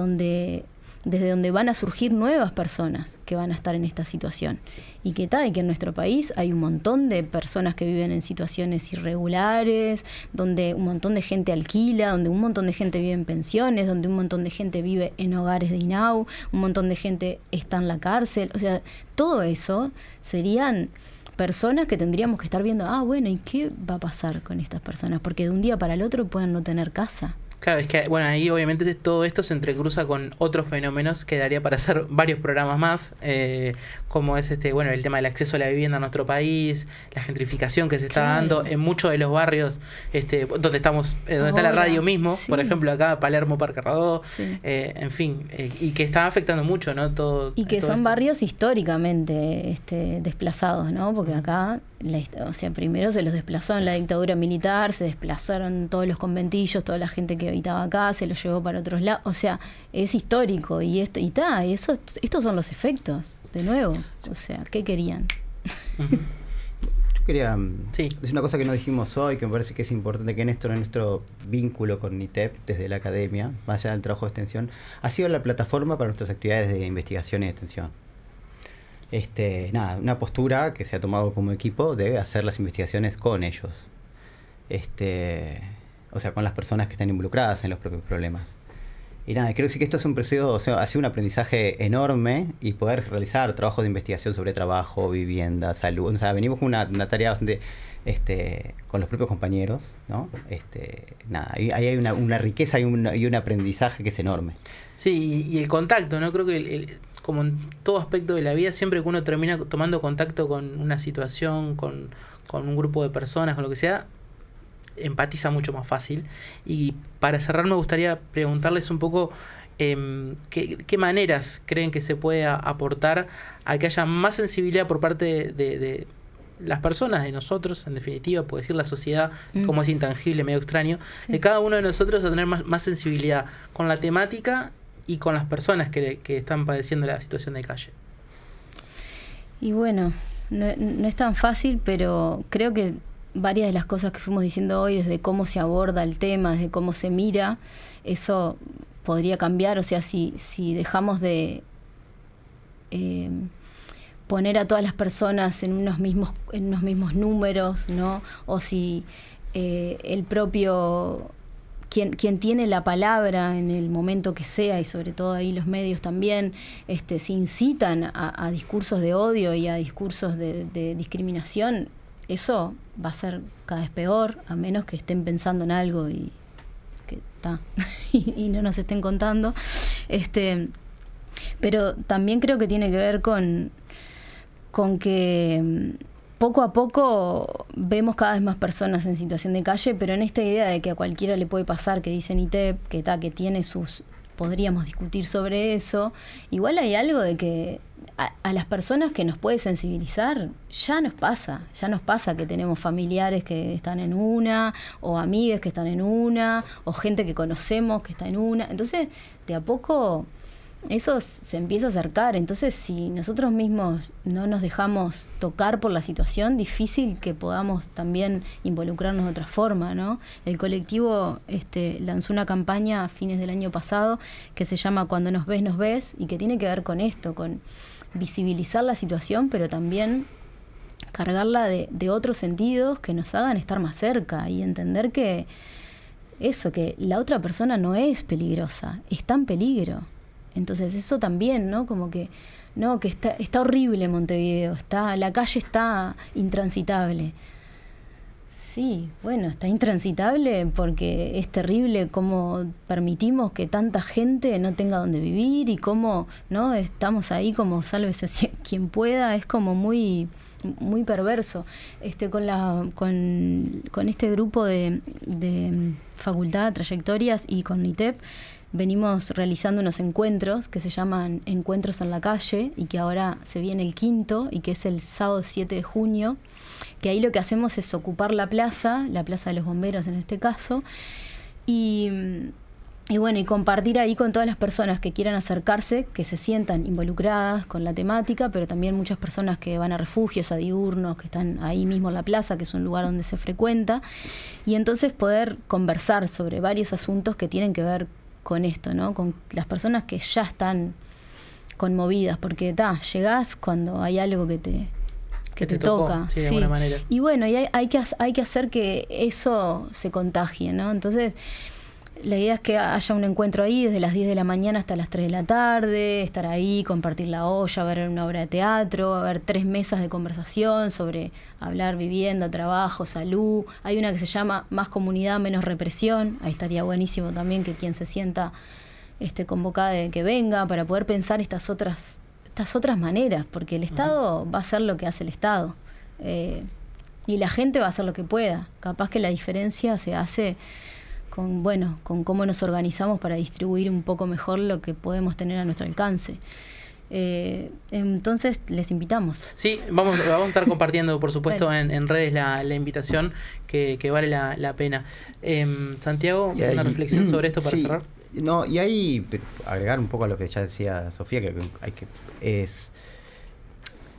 [SPEAKER 3] desde donde van a surgir nuevas personas que van a estar en esta situación. Y que en nuestro país hay un montón de personas que viven en situaciones irregulares, donde un montón de gente alquila, donde un montón de gente vive en pensiones, donde un montón de gente vive en hogares de INAU, un montón de gente está en la cárcel. O sea, todo eso serían personas que tendríamos que estar viendo, bueno, ¿y qué va a pasar con estas personas? Porque de un día para el otro pueden no tener casa.
[SPEAKER 1] Claro, es que bueno, ahí obviamente todo esto se entrecruza con otros fenómenos que daría para hacer varios programas más, como es el tema del acceso a la vivienda en nuestro país, la gentrificación que se está dando en muchos de los barrios donde estamos, donde está la radio mismo, por ejemplo acá Palermo, Parque Rodó, en fin, y que está afectando mucho, ¿no? Todo,
[SPEAKER 3] y que
[SPEAKER 1] todo
[SPEAKER 3] son
[SPEAKER 1] esto.
[SPEAKER 3] barrios históricamente desplazados, ¿no? Porque acá primero se los desplazó en la dictadura militar, se desplazaron todos los conventillos, toda la gente que habitaba acá, se los llevó para otros lados. O sea, es histórico y estos son los efectos, de nuevo. O sea, ¿qué querían?
[SPEAKER 4] Yo quería decir una cosa que no dijimos hoy, que me parece que es importante, que nuestro vínculo con NITEP desde la academia, más allá del trabajo de extensión, ha sido la plataforma para nuestras actividades de investigación y extensión. Una postura que se ha tomado como equipo de hacer las investigaciones con ellos. O sea, con las personas que están involucradas en los propios problemas. Y nada, creo que sí que esto es un proceso, o sea, ha sido un aprendizaje enorme y poder realizar trabajos de investigación sobre trabajo, vivienda, salud. O sea, venimos con una tarea bastante con los propios compañeros, ¿no? Nada, ahí hay una riqueza y un aprendizaje que es enorme.
[SPEAKER 1] Sí, y el contacto, ¿no? Creo que como en todo aspecto de la vida, siempre que uno termina tomando contacto con una situación, con un grupo de personas, con lo que sea, empatiza mucho más fácil. Y para cerrar me gustaría preguntarles un poco qué maneras creen que se puede aportar a que haya más sensibilidad por parte de las personas, de nosotros, en definitiva, puedo decir la sociedad, como es intangible, medio extraño, de cada uno de nosotros a tener más sensibilidad con la temática y con las personas que están padeciendo la situación de calle.
[SPEAKER 3] Y bueno, no es tan fácil, pero creo que varias de las cosas que fuimos diciendo hoy, desde cómo se aborda el tema, desde cómo se mira, eso podría cambiar. O sea, si dejamos de poner a todas las personas en unos mismos números, ¿no? O si el propio quien tiene la palabra en el momento que sea, y sobre todo ahí los medios también, se incitan a discursos de odio y a discursos de discriminación, eso va a ser cada vez peor, a menos que estén pensando en algo y que y no nos estén contando. Pero también creo que tiene que ver con que poco a poco vemos cada vez más personas en situación de calle, pero en esta idea de que a cualquiera le puede pasar, que dice NITEP, que tiene podríamos discutir sobre eso. Igual hay algo de que a las personas que nos puede sensibilizar, ya nos pasa que tenemos familiares que están en una, o amigues que están en una, o gente que conocemos que está en una. Entonces, de a poco eso se empieza a acercar. Entonces, si nosotros mismos no nos dejamos tocar por la situación, difícil que podamos también involucrarnos de otra forma, ¿no? El colectivo lanzó una campaña a fines del año pasado que se llama Cuando nos ves, y que tiene que ver con esto, con visibilizar la situación, pero también cargarla de otros sentidos que nos hagan estar más cerca y entender que la otra persona no es peligrosa, está en peligro. Entonces eso también, ¿no? Como que no, que está horrible Montevideo, la calle está intransitable. Sí, bueno, está intransitable porque es terrible cómo permitimos que tanta gente no tenga donde vivir y cómo, ¿no? Estamos ahí como sálvese quien pueda, es como muy muy perverso. Con este grupo de facultad, trayectorias, y con NITEP venimos realizando unos encuentros que se llaman Encuentros en la Calle, y que ahora se viene el 5º, y que es el sábado 7 de junio, que ahí lo que hacemos es ocupar la plaza de los bomberos en este caso, y bueno, y compartir ahí con todas las personas que quieran acercarse, que se sientan involucradas con la temática, pero también muchas personas que van a refugios, a diurnos, que están ahí mismo en la plaza, que es un lugar donde se frecuenta, y entonces poder conversar sobre varios asuntos que tienen que ver con esto, ¿no? Con las personas que ya están conmovidas, porque llegás cuando hay algo que te toca,
[SPEAKER 1] sí, de alguna manera.
[SPEAKER 3] Y bueno, y hay que hacer que eso se contagie, ¿no? Entonces, la idea es que haya un encuentro ahí desde las 10 de la mañana hasta las 3 de la tarde, estar ahí, compartir la olla, ver una obra de teatro, haber 3 mesas de conversación sobre hablar vivienda, trabajo, salud. Hay una que se llama Más comunidad, menos represión. Ahí estaría buenísimo también que quien se sienta convocada de que venga para poder pensar estas otras maneras, porque el Estado va a hacer lo que hace el Estado, y la gente va a hacer lo que pueda. Capaz que la diferencia se hace con cómo nos organizamos para distribuir un poco mejor lo que podemos tener a nuestro alcance. Entonces les invitamos.
[SPEAKER 1] Sí, vamos a estar compartiendo, por supuesto, bueno, en redes la invitación, que vale la pena. Santiago, una reflexión sobre esto para cerrar.
[SPEAKER 4] No, y ahí agregar un poco a lo que ya decía Sofía, que es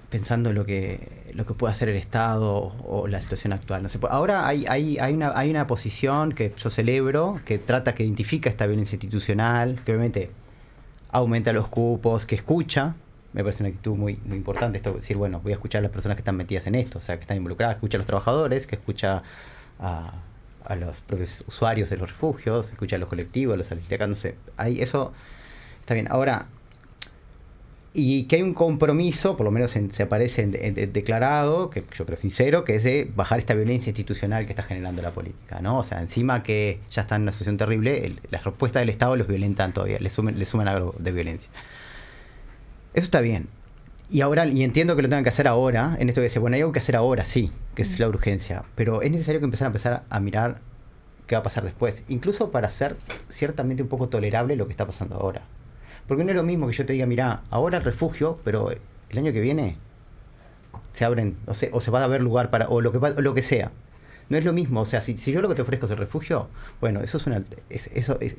[SPEAKER 4] pensando en lo que puede hacer el Estado o la situación actual. No sé, ahora hay una posición que yo celebro, que identifica esta violencia institucional, que obviamente aumenta los cupos, que escucha. Me parece una actitud muy, muy importante esto, decir, bueno, voy a escuchar a las personas que están metidas en esto, o sea, que están involucradas, que escucha a los trabajadores, que escucha a a los propios usuarios de los refugios, escucha a los colectivos, a los sindicatos, no sé, ahí eso está bien. Ahora, y que hay un compromiso, por lo menos se aparece declarado, que yo creo sincero, que es de bajar esta violencia institucional que está generando la política, ¿no? O sea, encima que ya están en una situación terrible, las respuestas del Estado los violentan todavía, le suman algo de violencia. Eso está bien. Y ahora, y entiendo que lo tengan que hacer ahora, en esto que dice, bueno, hay algo que hacer ahora, sí, que es la urgencia, pero es necesario que empezar a mirar qué va a pasar después, incluso para hacer ciertamente un poco tolerable lo que está pasando ahora. Porque no es lo mismo que yo te diga, mirá, ahora el refugio, pero el año que viene se abren, o se va a haber lugar para, o lo que sea. No es lo mismo, o sea, si yo lo que te ofrezco es el refugio, bueno, eso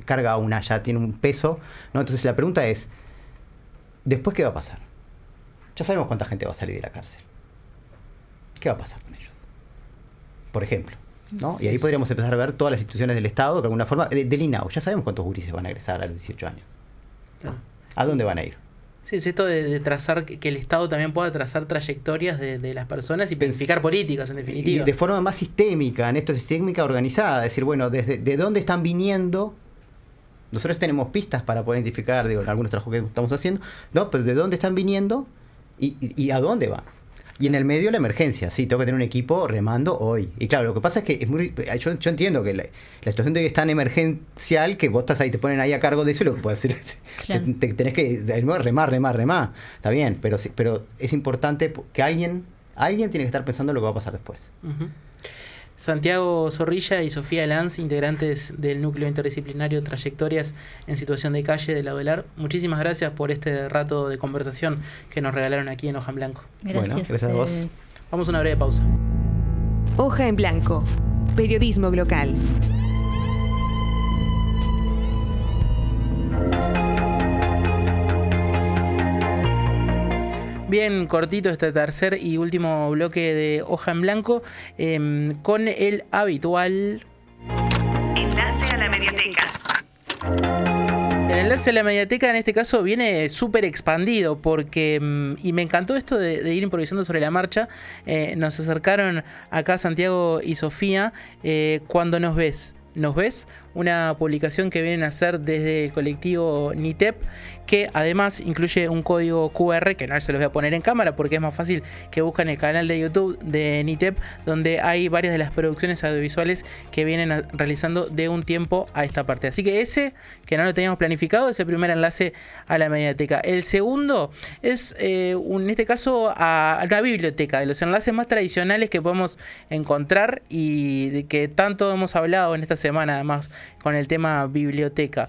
[SPEAKER 4] carga ya tiene un peso, ¿no? Entonces la pregunta es, ¿después qué va a pasar? Ya sabemos cuánta gente va a salir de la cárcel. ¿Qué va a pasar con ellos? Por ejemplo, ¿no? Y ahí podríamos empezar a ver todas las instituciones del Estado, que de alguna forma, del INAU, ya sabemos cuántos gurises van a egresar a los 18 años. Claro. ¿A dónde van a ir?
[SPEAKER 1] Sí, es esto de trazar, que el Estado también pueda trazar trayectorias de las personas y planificar políticas, en definitiva.
[SPEAKER 4] Y de forma más sistémica, en esto es sistémica organizada, es decir, bueno, de dónde están viniendo. Nosotros tenemos pistas para poder identificar, digo, en algunos trabajos que estamos haciendo, ¿no? Pero de dónde están viniendo y a dónde van. Y en el medio la emergencia, sí, tengo que tener un equipo remando hoy. Y claro, lo que pasa es que yo entiendo que la situación de hoy es tan emergencial que vos estás ahí, te ponen ahí a cargo de eso y lo que puedes decir es claro. que tenés que remar. Está bien, pero es importante que alguien tiene que estar pensando en lo que va a pasar después.
[SPEAKER 1] Uh-huh. Santiago Zorrilla y Sofía Lanz, integrantes del núcleo interdisciplinario Trayectorias en Situación de Calle de la UDELAR, muchísimas gracias por este rato de conversación que nos regalaron aquí en Hoja en Blanco.
[SPEAKER 3] Gracias
[SPEAKER 4] a vos.
[SPEAKER 1] Vamos a una breve pausa.
[SPEAKER 2] Hoja en Blanco, periodismo local.
[SPEAKER 1] Bien cortito este tercer y último bloque de Hoja en Blanco, con el habitual
[SPEAKER 2] Enlace a la Mediateca.
[SPEAKER 1] El enlace a la Mediateca en este caso viene súper expandido porque, y me encantó esto de ir improvisando sobre la marcha. Nos acercaron acá Santiago y Sofía, Cuando nos ves, una publicación que vienen a hacer desde el colectivo NITEP, que además incluye un código QR, que no se los voy a poner en cámara porque es más fácil que busquen el canal de YouTube de NITEP, donde hay varias de las producciones audiovisuales que vienen realizando de un tiempo a esta parte. Así que ese, que no lo teníamos planificado, es el primer enlace a la Mediateca. El segundo es, en este caso, a una biblioteca, de los enlaces más tradicionales que podemos encontrar y de que tanto hemos hablado en esta semana, además, con el tema biblioteca.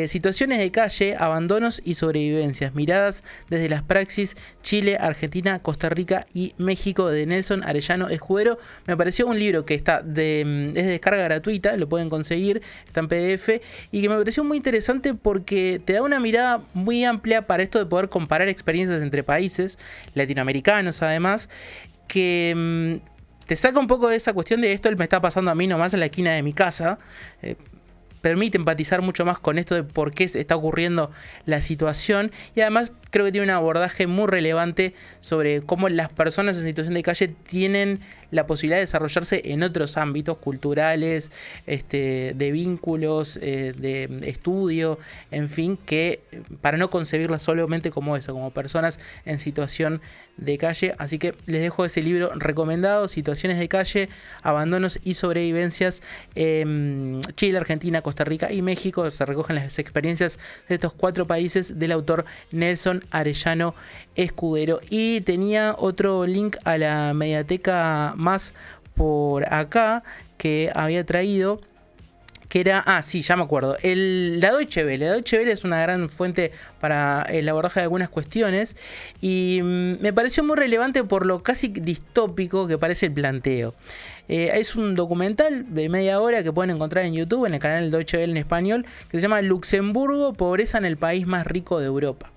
[SPEAKER 1] Situaciones de calle, abandonos y sobrevivencias, miradas desde las praxis Chile, Argentina, Costa Rica y México, de Nelson Arellano Escudero. Me pareció un libro que está es de descarga gratuita, lo pueden conseguir, está en PDF, y que me pareció muy interesante porque te da una mirada muy amplia para esto de poder comparar experiencias entre países latinoamericanos, además, que te saca un poco de esa cuestión de esto me está pasando a mí nomás en la esquina de mi casa. Permite empatizar mucho más con esto de por qué se está ocurriendo la situación, y además creo que tiene un abordaje muy relevante sobre cómo las personas en situación de calle tienen la posibilidad de desarrollarse en otros ámbitos culturales, de vínculos, de estudio, en fin, que para no concebirlas solamente como eso, como personas en situación de calle. Así que les dejo ese libro recomendado, Situaciones de Calle, Abandonos y Sobrevivencias, Chile, Argentina, Costa Rica y México. Se recogen las experiencias de estos 4 países del autor Nelson Arellano Escudero. Y tenía otro link a la Mediateca más por acá que había traído, que era, sí, ya me acuerdo, la Deutsche Welle. La Deutsche Welle es una gran fuente para el abordaje de algunas cuestiones, y me pareció muy relevante por lo casi distópico que parece el planteo. Es un documental de media hora que pueden encontrar en YouTube, en el canal Deutsche Welle en español, que se llama Luxemburgo, pobreza en el país más rico de Europa.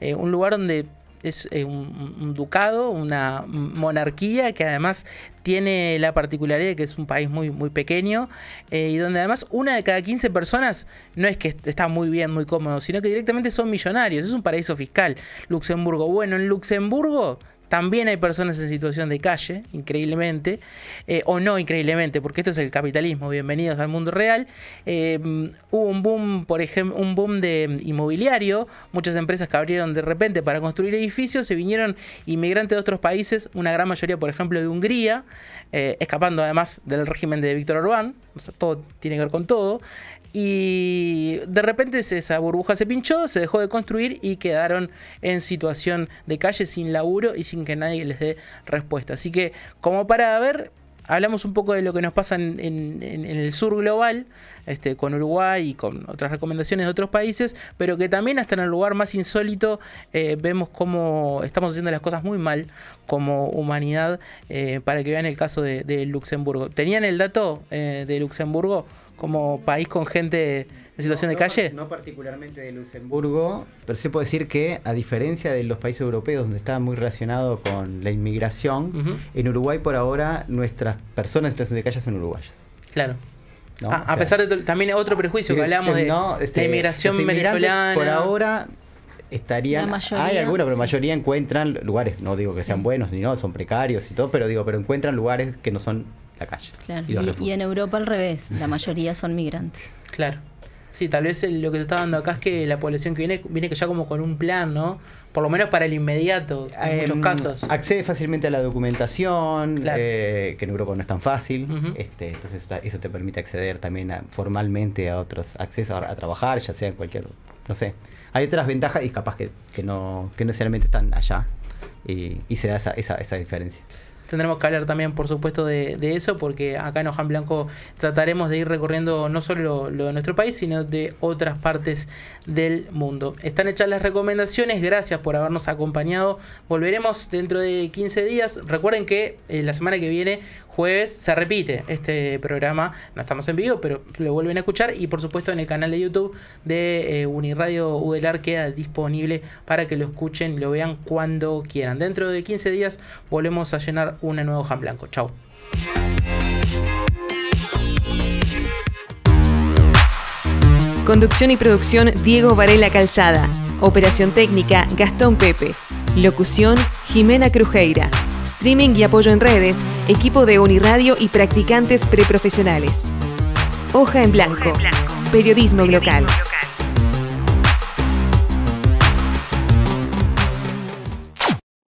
[SPEAKER 1] Un lugar donde es un ducado, una monarquía que además tiene la particularidad de que es un país muy, muy pequeño, y donde además una de cada 15 personas no es que está muy bien, muy cómodo, sino que directamente son millonarios. Es un paraíso fiscal, Luxemburgo. Bueno, en Luxemburgo también hay personas en situación de calle, increíblemente, o no increíblemente, porque esto es el capitalismo, bienvenidos al mundo real. Hubo un boom, por ejemplo, un boom de inmobiliario, muchas empresas que abrieron de repente para construir edificios, se vinieron inmigrantes de otros países, una gran mayoría, por ejemplo, de Hungría, escapando además del régimen de Víctor Orbán, o sea, todo tiene que ver con todo. Y de repente esa burbuja se pinchó, se dejó de construir y quedaron en situación de calle sin laburo y sin que nadie les dé respuesta. Así que, como para ver, hablamos un poco de lo que nos pasa en el sur global, con Uruguay y con otras recomendaciones de otros países, pero que también hasta en el lugar más insólito vemos cómo estamos haciendo las cosas muy mal como humanidad, para que vean el caso de Luxemburgo. ¿Tenían el dato de Luxemburgo como país con gente en situación de calle?
[SPEAKER 4] No particularmente de Luxemburgo, pero sí puedo decir que, a diferencia de los países europeos donde está muy relacionado con la inmigración, en Uruguay por ahora nuestras personas en situación de calle son uruguayas.
[SPEAKER 1] Claro.
[SPEAKER 4] ¿No?
[SPEAKER 1] A pesar de también otro prejuicio que hablábamos de la inmigración venezolana.
[SPEAKER 4] Por ahora estarían, hay algunos, pero la mayoría encuentran lugares, no digo que sean buenos ni no, son precarios y todo, pero encuentran lugares que no son la calle.
[SPEAKER 3] Claro. Y en Europa al revés, la mayoría son migrantes.
[SPEAKER 1] Claro. Sí, tal vez lo que se está dando acá es que la población que viene que ya como con un plan, ¿no? Por lo menos para el inmediato, en muchos casos.
[SPEAKER 4] Accede fácilmente a la documentación,
[SPEAKER 1] claro.
[SPEAKER 4] Que en Europa no es tan fácil. Entonces eso te permite acceder también formalmente a otros accesos a trabajar, ya sea en cualquier, no sé. Hay otras ventajas y capaz que no necesariamente están allá, y se da esa diferencia.
[SPEAKER 1] Tendremos que hablar también, por supuesto, de eso, porque acá en Hoja en Blanco trataremos de ir recorriendo no solo lo de nuestro país, sino de otras partes del mundo. Están hechas las recomendaciones, gracias por habernos acompañado. Volveremos dentro de 15 días. Recuerden que la semana que viene, jueves, se repite este programa. No estamos en vivo, pero lo vuelven a escuchar. Y por supuesto en el canal de YouTube de Uniradio Udelar queda disponible para que lo escuchen y lo vean cuando quieran. Dentro de 15 días volvemos a llenar una nueva hoja en blanco. Chau.
[SPEAKER 2] Conducción y producción Diego Varela Calzada. Operación técnica Gastón Pepe. Locución Jimena Crujeira. Streaming y apoyo en redes, equipo de Uniradio y practicantes preprofesionales. Hoja en Blanco. Periodismo local.